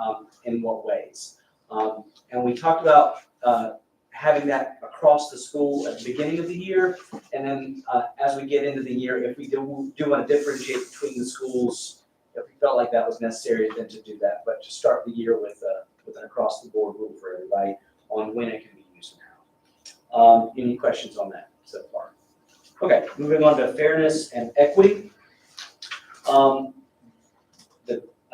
[SPEAKER 14] in what ways. And we talked about having that across the school at the beginning of the year, and then as we get into the year, if we do want to differentiate between the schools, if we felt like that was necessary, then to do that. But to start the year with an across the board rule for everybody on when it can be used and how. Any questions on that so far? Okay, moving on to fairness and equity. I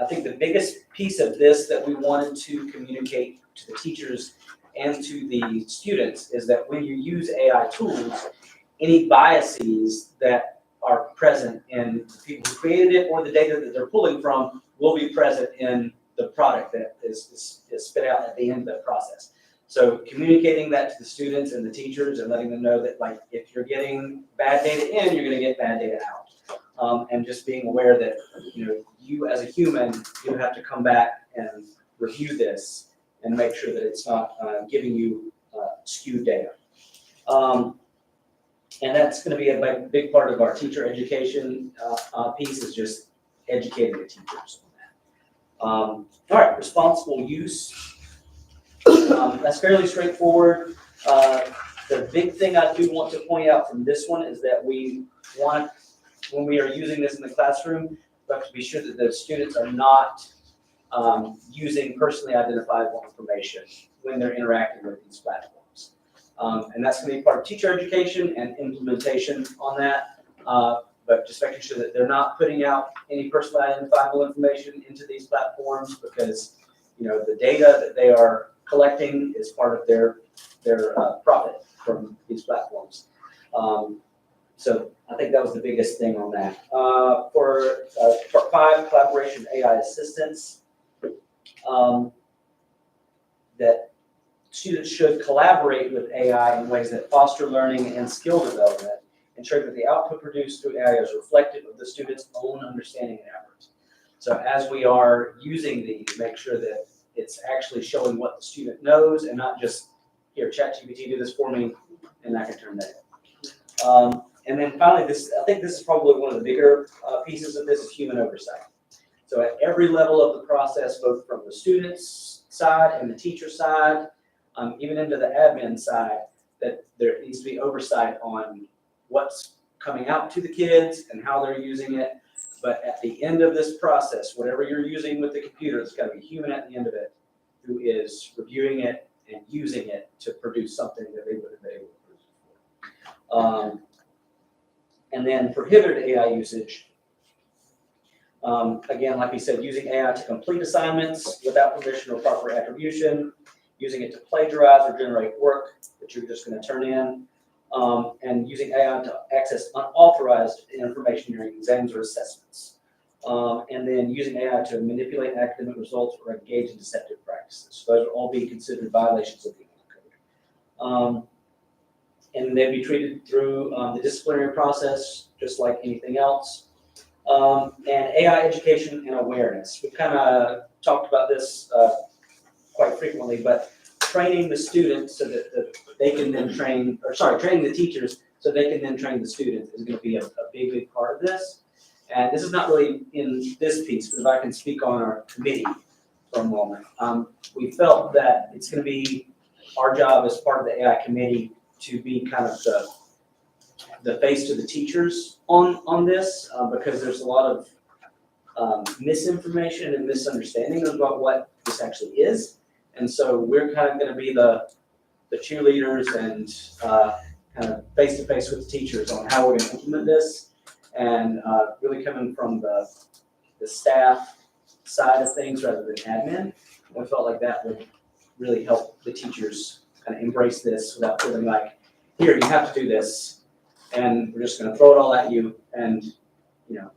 [SPEAKER 14] think the biggest piece of this that we wanted to communicate to the teachers and to the students is that when you use AI tools, any biases that are present in the people who created it, or the data that they're pulling from will be present in the product that is spit out at the end of the process. So communicating that to the students and the teachers and letting them know that, like, if you're getting bad data in, you're gonna get bad data out. And just being aware that, you know, you as a human, you have to come back and review this and make sure that it's not giving you skewed data. And that's gonna be a big part of our teacher education piece, is just educating the teachers on that. All right, responsible use. That's fairly straightforward. The big thing I do want to point out from this one is that we want, when we are using this in the classroom, we have to be sure that the students are not using personally identifiable information when they're interacting with these platforms. And that's going to be part of teacher education and implementation on that. But just making sure that they're not putting out any personally identifiable information into these platforms, because, you know, the data that they are collecting is part of their profit from these platforms. So I think that was the biggest thing on that. For part 5, collaboration AI assistance, that students should collaborate with AI in ways that foster learning and skill development, ensuring that the output produced through AI is reflective of the student's own understanding and efforts. So as we are using these, make sure that it's actually showing what the student knows, and not just, here, ChatGPT, do this for me, and I can turn that in. And then finally, I think this is probably one of the bigger pieces of this, is human oversight. So at every level of the process, both from the student's side and the teacher side, even into the admin side, that there needs to be oversight on what's coming out to the kids and how they're using it. But at the end of this process, whatever you're using with the computer, it's got to be human at the end of it, who is reviewing it and using it to produce something that they would have been able to produce before. And then prohibited AI usage. Again, like we said, using AI to complete assignments without permission or proper attribution, using it to plagiarize or generate work that you're just going to turn in, and using AI to access unauthorized information during exams or assessments. And then using AI to manipulate academic results or engage in deceptive practices. So those are all being considered violations of the code. And they'd be treated through the disciplinary process, just like anything else. And AI education and awareness. We've kind of talked about this quite frequently, but training the students so that they can then training the teachers so they can then train the students is going to be a big part of this. And this is not really in this piece, but if I can speak on our committee for a moment. We felt that it's going to be our job as part of the AI committee to be kind of the face to the teachers on this, because there's a lot of misinformation and misunderstanding about what this actually is. And so we're kind of going to be the cheerleaders and kind of face to face with the teachers on how we're going to implement this, and really coming from the staff side of things rather than admin. We felt like that would really help the teachers kind of embrace this without feeling like, here, you have to do this, and we're just going to throw it all at you and, you know,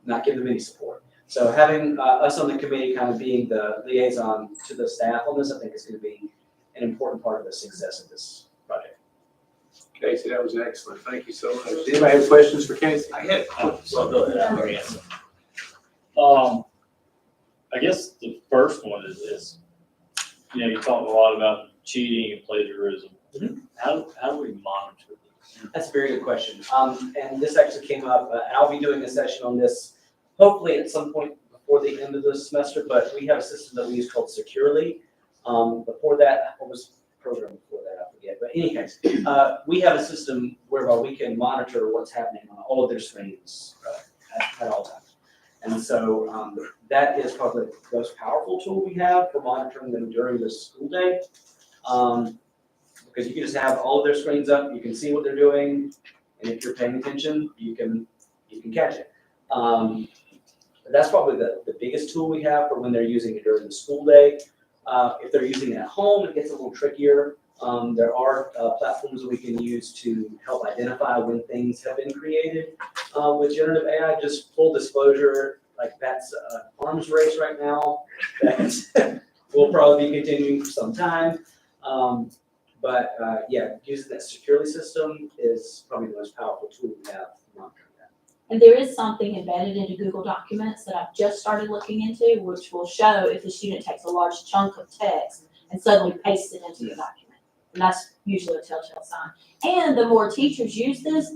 [SPEAKER 14] not give them any support. So having us on the committee kind of being the liaison to the staff on this, I think is going to be an important part of the success of this project.
[SPEAKER 1] Casey, that was excellent. Thank you so much. Does anybody have questions for Casey?
[SPEAKER 12] I have, so go ahead, I'll answer.
[SPEAKER 6] I guess the first one is, you know, you talked a lot about cheating and plagiarism.
[SPEAKER 14] Mm-hmm.
[SPEAKER 6] How do we monitor this?
[SPEAKER 14] That's a very good question. And this actually came up, and I'll be doing a session on this hopefully at some point before the end of the semester, but we have a system that we use called Securely. Before that, what was the program before that? I forget. But in any case, we have a system whereby we can monitor what's happening on all of their screens at all times. And so that is probably the most powerful tool we have for monitoring them during the school day. Because you can just have all of their screens up, you can see what they're doing, and if you're paying attention, you can catch it. But that's probably the biggest tool we have for when they're using it during the school day. If they're using it at home, it gets a little trickier. There are platforms that we can use to help identify when things have been created with generative AI. Just full disclosure, like that's arms race right now. That will probably be continuing for some time. But yeah, using that securely system is probably the most powerful tool we have for monitoring that.
[SPEAKER 3] And there is something embedded into Google Documents that I've just started looking into, which will show if the student takes a large chunk of text and suddenly pastes it into the document. And that's usually a telltale sign. And the more teachers use this,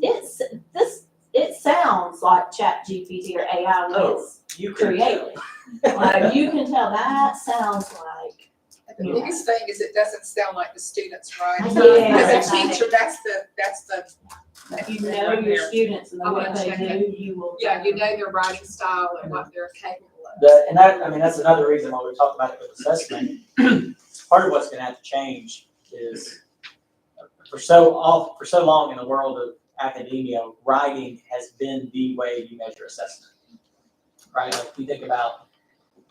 [SPEAKER 3] it sounds like ChatGPT or AI when it's
[SPEAKER 14] You can
[SPEAKER 3] created. Like, you can tell that sounds like.
[SPEAKER 15] And the biggest thing is it doesn't sound like the students writing.
[SPEAKER 3] Yeah.
[SPEAKER 15] As a teacher, that's the.
[SPEAKER 3] If you know your students and the way they do, you will.
[SPEAKER 15] Yeah, you know their writing style and what they're capable of.
[SPEAKER 10] And that, I mean, that's another reason why we talked about it with assessment. Part of what's gonna have to change is for so long in the world of academia, writing has been the way you measure assessment. Right? Like if you think about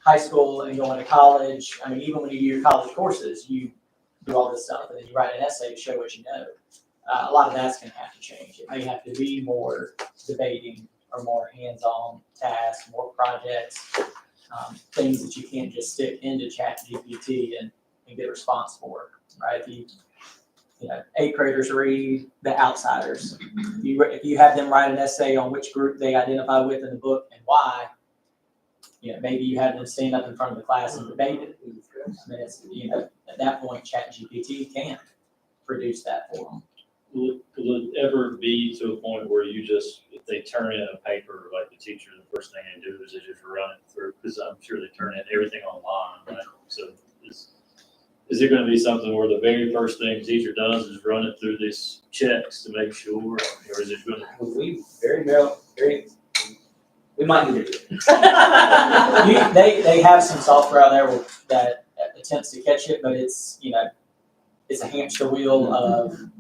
[SPEAKER 10] high school and going to college, I mean, even when you do your college courses, you do all this stuff and then you write an essay to show what you know. A lot of that's gonna have to change. It may have to be more debating or more hands-on tasks, more projects, things that you can't just stick into ChatGPT and get a response for, right? If you know, 8th graders read The Outsiders. If you have them write an essay on which group they identify with in the book and why, you know, maybe you have them stand up in front of the class and debate it. I mean, it's, you know, at that point, ChatGPT can't produce that for them.
[SPEAKER 6] Will it ever be to a point where you just, if they turn in a paper, like the teacher, the first thing they do is they just run it through, because I'm sure they turn in everything online, right? So is it gonna be something where the very first thing the teacher does is run it through these checks to make sure, or is it gonna?
[SPEAKER 14] We might need to do it.
[SPEAKER 10] They have some software out there that attempts to catch it, but it's, you know, it's a hamster wheel of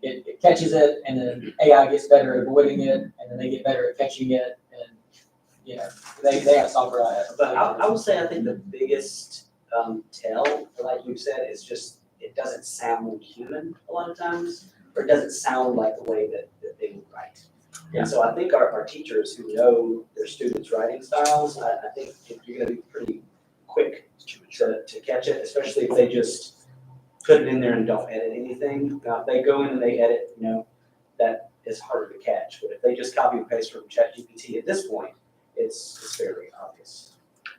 [SPEAKER 10] it catches it and then AI gets better at avoiding it and then they get better at catching it and, you know, they have software out there.
[SPEAKER 14] But I would say I think the biggest tell, like you said, is just it doesn't sound human a lot of times, or it doesn't sound like the way that they would write.
[SPEAKER 10] Yeah.
[SPEAKER 14] And so I think our teachers who know their students' writing styles, I think you're gonna be pretty quick to catch it, especially if they just put it in there and don't edit anything. Now, if they go in and they edit, you know, that is harder to catch. But if they just copy and paste from ChatGPT at this point, it's very obvious.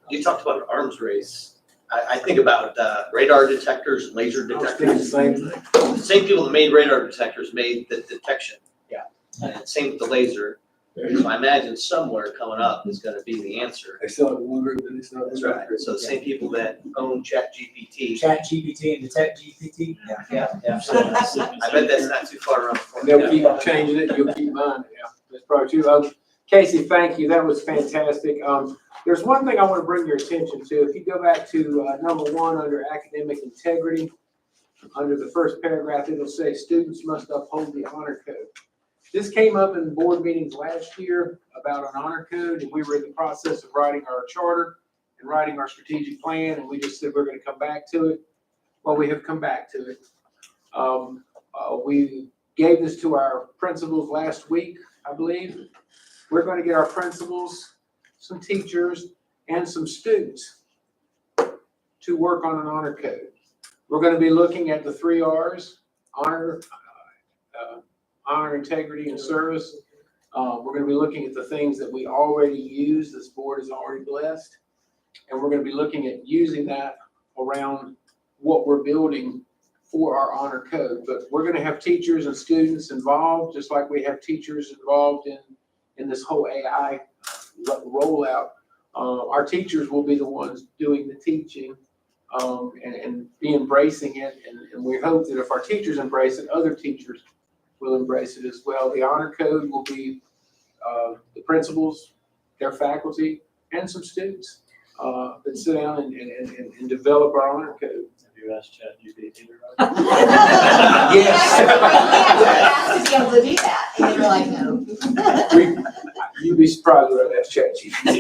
[SPEAKER 12] You talked about an arms race. I think about radar detectors and laser detectors. The same people that made radar detectors made the detection.
[SPEAKER 14] Yeah.
[SPEAKER 12] And same with the laser. So I imagine somewhere coming up is gonna be the answer.
[SPEAKER 1] They still have one group, and they still have.
[SPEAKER 12] That's right. So the same people that own ChatGPT.
[SPEAKER 10] ChatGPT and Detect GPT.
[SPEAKER 14] Yeah.
[SPEAKER 12] I bet that's not too far around the corner.
[SPEAKER 1] They'll keep changing it, you'll keep buying it, yeah, that's probably true. Casey, thank you, that was fantastic. There's one thing I want to bring your attention to. If you go back to number 1 under academic integrity, under the first paragraph, it'll say students must uphold the honor code. This came up in board meetings last year about an honor code, and we were in the process of writing our charter and writing our strategic plan, and we just said we're going to come back to it. Well, we have come back to it. We gave this to our principals last week, I believe. We're going to get our principals, some teachers, and some students to work on an honor code. We're going to be looking at the 3 R's, honor, integrity, and service. We're going to be looking at the things that we already use, this board is already blessed. And we're going to be looking at using that around what we're building for our honor code. But we're going to have teachers and students involved, just like we have teachers involved in this whole AI rollout. Our teachers will be the ones doing the teaching and be embracing it. And we hope that if our teachers embrace it, other teachers will embrace it as well. The honor code will be the principals, their faculty, and some students that sit down and develop our honor code.
[SPEAKER 6] Have you asked ChatGPT?
[SPEAKER 8] Yes. To be able to do that, and they were like, no.
[SPEAKER 1] You'd be surprised what I've asked ChatGPT.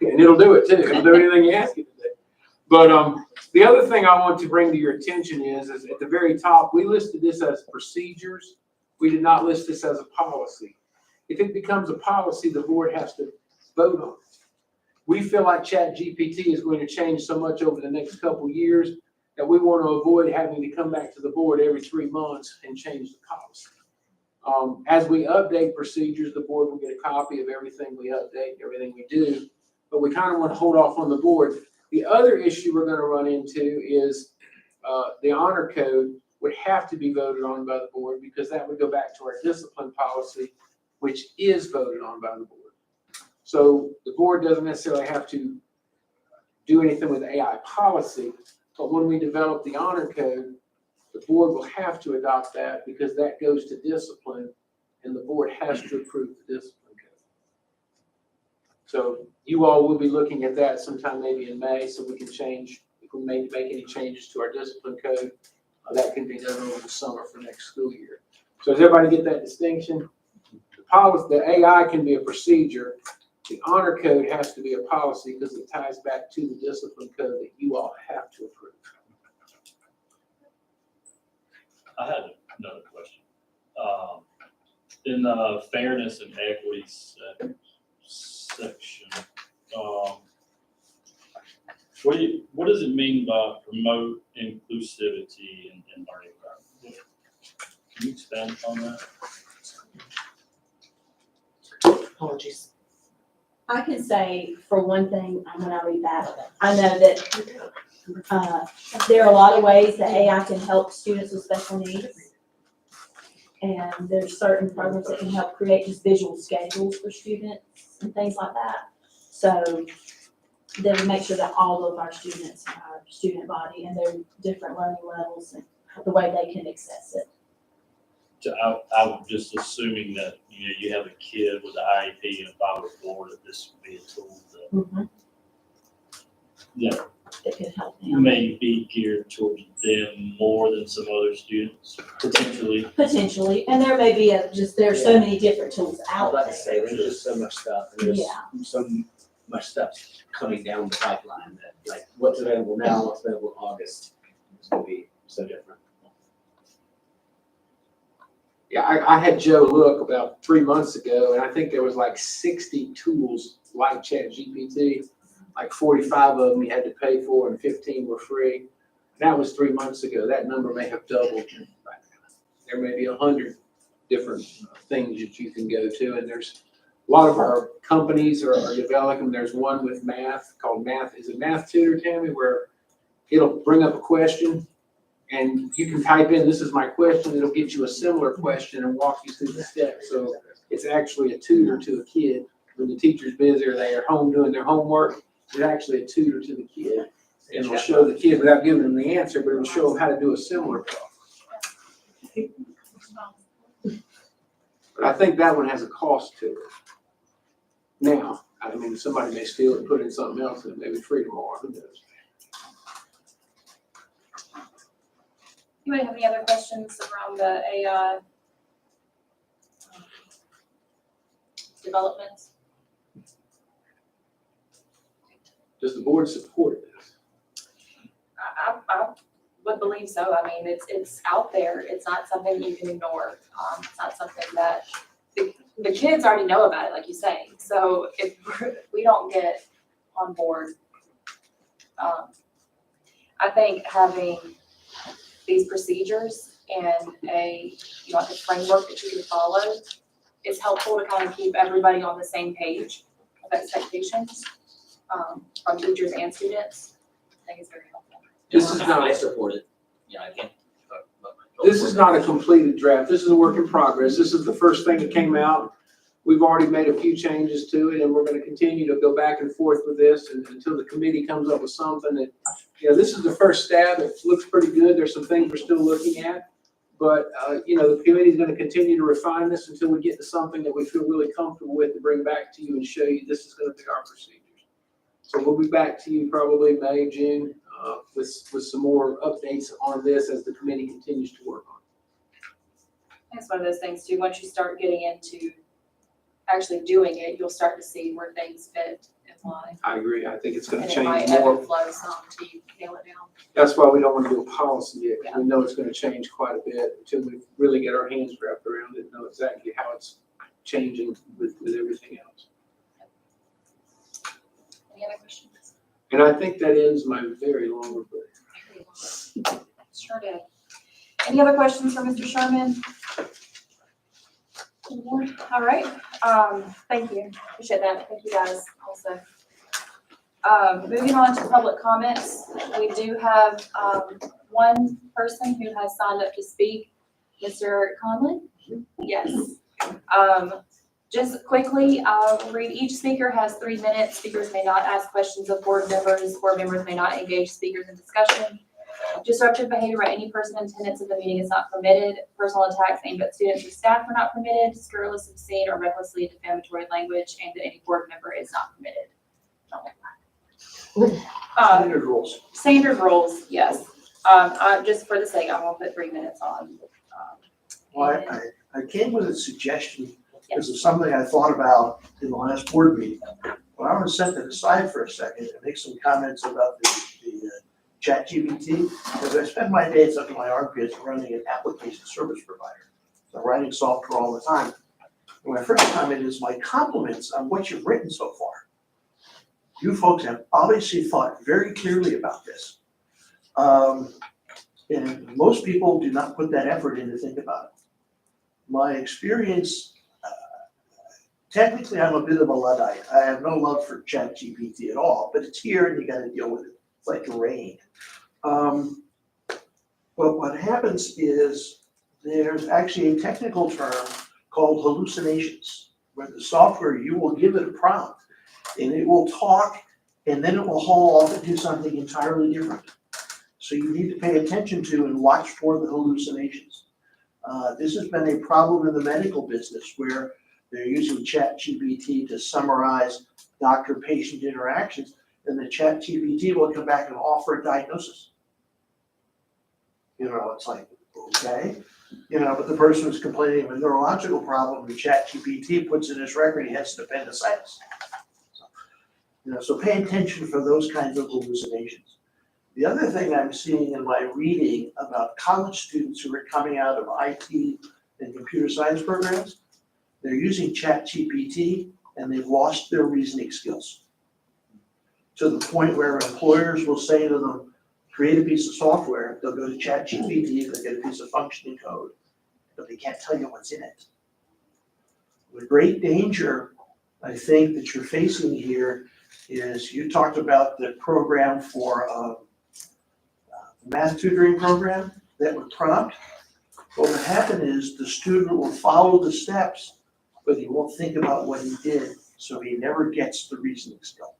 [SPEAKER 1] And it'll do it too. It'll do anything you ask it to do. But The other thing I want to bring to your attention is at the very top, we listed this as procedures. We did not list this as a policy. If it becomes a policy, the board has to vote on it. We feel like ChatGPT is going to change so much over the next couple years that we want to avoid having to come back to the board every 3 months and change the policy. As we update procedures, the board will get a copy of everything we update, everything we do, but we kind of want to hold off on the board. The other issue we're going to run into is the honor code would have to be voted on by the board because that would go back to our discipline policy, which is voted on by the board. So the board doesn't necessarily have to do anything with AI policy, but when we develop the honor code, the board will have to adopt that because that goes to discipline and the board has to approve the discipline code. So you all will be looking at that sometime maybe in May so we can change, if we make any changes to our discipline code, that can be done over the summer for next school year. So does everybody get that distinction? The policy, the AI can be a procedure. The honor code has to be a policy because it ties back to the discipline code that you all have to approve.
[SPEAKER 6] I had another question. In the fairness and equity section, what does it mean by promote inclusivity in learning environment? Can you expand on that?
[SPEAKER 11] Apologies.
[SPEAKER 3] I can say, for one thing, when I read that, I know that there are a lot of ways that AI can help students with special needs. And there's certain programs that can help create just visual schedules for students and things like that. So then we make sure that all of our students and our student body and their different learning levels and the way they can access it.
[SPEAKER 6] So I was just assuming that, you have a kid with an IEP and if I were bored, that this would be a tool that,
[SPEAKER 3] It could help them.
[SPEAKER 6] may be geared towards them more than some other students, potentially.
[SPEAKER 3] Potentially, and there may be there's so many different tools
[SPEAKER 14] I
[SPEAKER 3] out
[SPEAKER 14] was about
[SPEAKER 3] there.
[SPEAKER 14] to say, there's just so much stuff, and there's
[SPEAKER 3] Yeah.
[SPEAKER 14] so much stuff coming down the pipeline that, like, what's available now, what's available in August, is gonna be so different.
[SPEAKER 1] Yeah, I had Joe look about 3 months ago, and I think there was like 60 tools like ChatGPT. Like 45 of them you had to pay for and 15 were free. That was 3 months ago. That number may have doubled. There may be 100 different things that you can go to, and there's a lot of our companies are developing. There's one with math called Math Tutor, Tammy, where it'll bring up a question and you can type in, this is my question, it'll get you a similar question and walk you through the steps. So it's actually a tutor to a kid. When the teacher's busy or they are home doing their homework, it's actually a tutor to the kid. And it'll show the kid without giving them the answer, but it'll show them how to do a similar problem. But I think that one has a cost to it. Now, I mean, somebody may steal it and put in something else and it may be free tomorrow, who knows?
[SPEAKER 2] Anybody have any other questions around the AI developments?
[SPEAKER 1] Does the board support this?
[SPEAKER 2] I would believe so. I mean, it's out there. It's not something you can ignore. It's not something that the kids already know about it, like you say. So if we don't get on board, I think having these procedures and a framework that you can follow is helpful to kind of keep everybody on the same page of expectations from teachers and students. I think it's very helpful.
[SPEAKER 1] This is not,
[SPEAKER 12] I support it. Yeah, I can.
[SPEAKER 1] this is not a completed draft. This is a work in progress. This is the first thing that came out. We've already made a few changes to it, and we're going to continue to go back and forth with this until the committee comes up with something that, this is the first stab. It looks pretty good. There's some things we're still looking at. But, the committee is going to continue to refine this until we get to something that we feel really comfortable with to bring back to you and show you this is going to be our procedures. So we'll be back to you probably May, June, with some more updates on this as the committee continues to work on it.
[SPEAKER 2] It's one of those things too, once you start getting into actually doing it, you'll start to see where things fit and apply.
[SPEAKER 1] I agree. I think it's gonna
[SPEAKER 2] And it might
[SPEAKER 1] change
[SPEAKER 2] ebb
[SPEAKER 1] more.
[SPEAKER 2] and flow some to nail it down.
[SPEAKER 1] That's why we don't wanna do a policy yet, 'cause we know it's gonna change quite a bit until we really get our hands wrapped around it and know exactly how it's changing with everything else.
[SPEAKER 2] Any other questions?
[SPEAKER 1] And I think that ends my very long report.
[SPEAKER 2] Sure did. Any other questions for Mr. Sherman? All right, thank you, appreciate that, thank you guys also. Moving on to public comments, we do have, one person who has signed up to speak, Mr. Conlon? Yes. Just quickly, I'll read, each speaker has 3 minutes, speakers may not ask questions of board members may not engage speakers in discussion. Disruptive behavior by any person in attendance of the meeting is not permitted. Personal attacks aimed at students or staff are not permitted. Scurrilous, obscene, or recklessly defamatory language aimed at any board member is not permitted.
[SPEAKER 1] Standard rules.
[SPEAKER 2] Standard rules, yes. Just for the sake, I'm gonna put 3 minutes on.
[SPEAKER 16] Well, I came with a suggestion because of something I thought about in the last board meeting. Well, I'm gonna set that aside for a second and make some comments about the ChatGPT, because I spend my days up in my armpits running an application service provider. So I'm writing software all the time. And my first comment is my compliments on what you've written so far. You folks have obviously thought very clearly about this. And most people do not put that effort in to think about it. My experience, technically I'm a bit of a Luddite. I have no love for ChatGPT at all, but it's here and you gotta deal with it. It's like rain. But what happens is there's actually a technical term called hallucinations, where the software, you will give it a prompt and it will talk and then it will haul off and do something entirely different. So you need to pay attention to and watch for the hallucinations. This has been a problem in the medical business where they're using ChatGPT to summarize doctor-patient interactions, and the ChatGPT will come back and offer a diagnosis. You know, it's like, okay, you know, but the person who's complaining of a neurological problem, the ChatGPT puts in his record, he has appendicitis. So pay attention for those kinds of hallucinations. The other thing I'm seeing in my reading about college students who are coming out of IT and computer science programs, they're using ChatGPT and they've lost their reasoning skills. To the point where employers will say to them, create a piece of software, they'll go to ChatGPT, they'll get a piece of functioning code, but they can't tell you what's in it. The great danger, I think, that you're facing here is you talked about the program for the math tutoring program that would prompt. What would happen is the student will follow the steps, but he won't think about what he did, so he never gets the reasoning skill.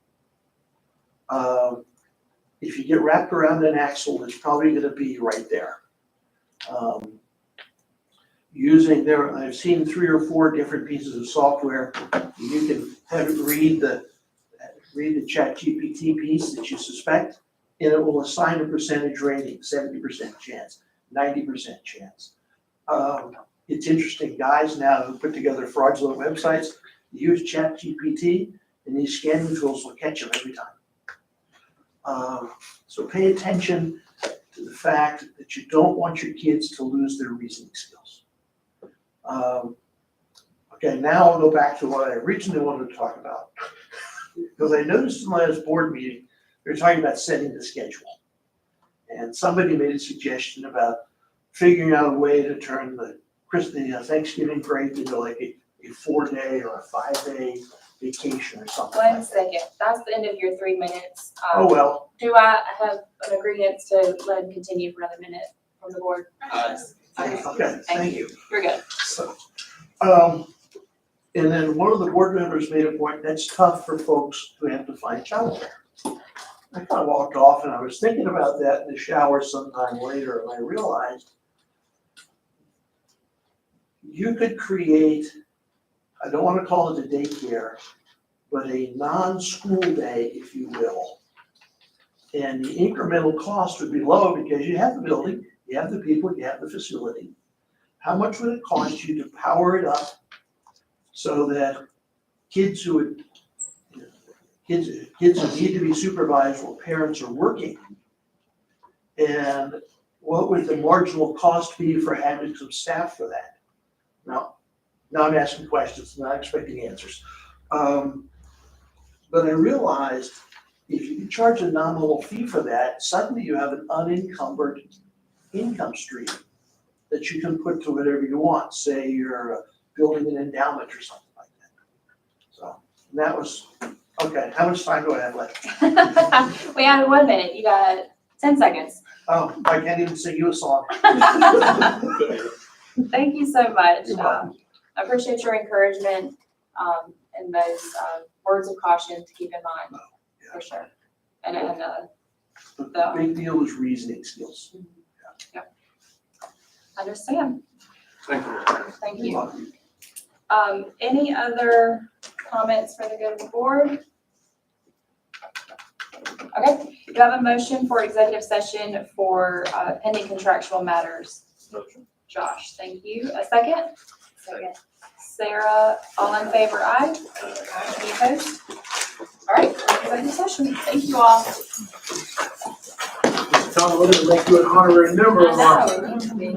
[SPEAKER 16] If you get wrapped around an axle, it's probably gonna be right there. I've seen 3 or 4 different pieces of software. You can have it read the ChatGPT piece that you suspect, and it will assign a percentage rating, 70% chance, 90% chance. It's interesting, guys now who put together fraudulent websites use ChatGPT, and these scanning tools will catch them every time. So pay attention to the fact that you don't want your kids to lose their reasoning skills. Okay, now I'll go back to what I originally wanted to talk about. Because I noticed in the last board meeting, they were talking about setting the schedule. And somebody made a suggestion about figuring out a way to turn the Thanksgiving break into like a 4-day or a 5-day vacation or something.
[SPEAKER 2] 1 second, that's the end of your 3 minutes.
[SPEAKER 16] Oh, well.
[SPEAKER 2] Do I have an agreement to let him continue for another minute from the board?
[SPEAKER 16] Okay, thank you.
[SPEAKER 2] You're good.
[SPEAKER 16] So, and then one of the board members made a point, that's tough for folks who have to find childcare. I kind of walked off and I was thinking about that in the shower sometime later, and I realized you could create, I don't want to call it a daycare, but a non-school day, if you will. And the incremental cost would be low because you have the building, you have the people, you have the facility. How much would it cost you to power it up so that kids who would kids that need to be supervised while parents are working. And what would the marginal cost be for having some staff for that? Now I'm asking questions, not expecting answers. But I realized if you can charge a nominal fee for that, suddenly you have an unencumbered income stream that you can put to whatever you want. Say you're building an endowment or something like that. So that was, okay, how much time do I have left?
[SPEAKER 2] We have 1 minute. You got 10 seconds.
[SPEAKER 16] Oh, I can't even sing you a song.
[SPEAKER 2] Thank you so much.
[SPEAKER 16] You're welcome.
[SPEAKER 2] I appreciate your encouragement, and those, words of caution to keep in mind, for sure. And,
[SPEAKER 16] The big deal is reasoning skills.
[SPEAKER 2] understand.
[SPEAKER 1] Thank you.
[SPEAKER 2] Thank
[SPEAKER 16] You're
[SPEAKER 2] you.
[SPEAKER 16] welcome.
[SPEAKER 2] Any other comments for the good of the board? Okay, do I have a motion for executive session for pending contractual matters?
[SPEAKER 6] Motion.
[SPEAKER 2] Josh, thank you. A second? Second. Sarah, all in favor, aye? Any opposed? All right, executive session. Thank you all.
[SPEAKER 1] Tom, we're gonna make you an honorary member of
[SPEAKER 2] I know, it needs to be.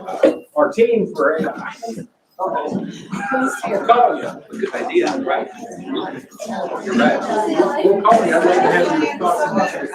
[SPEAKER 1] our team for AI. We'll call you.
[SPEAKER 12] Good idea, right?
[SPEAKER 1] You're right. We'll call you. I'd like to have you talk about it.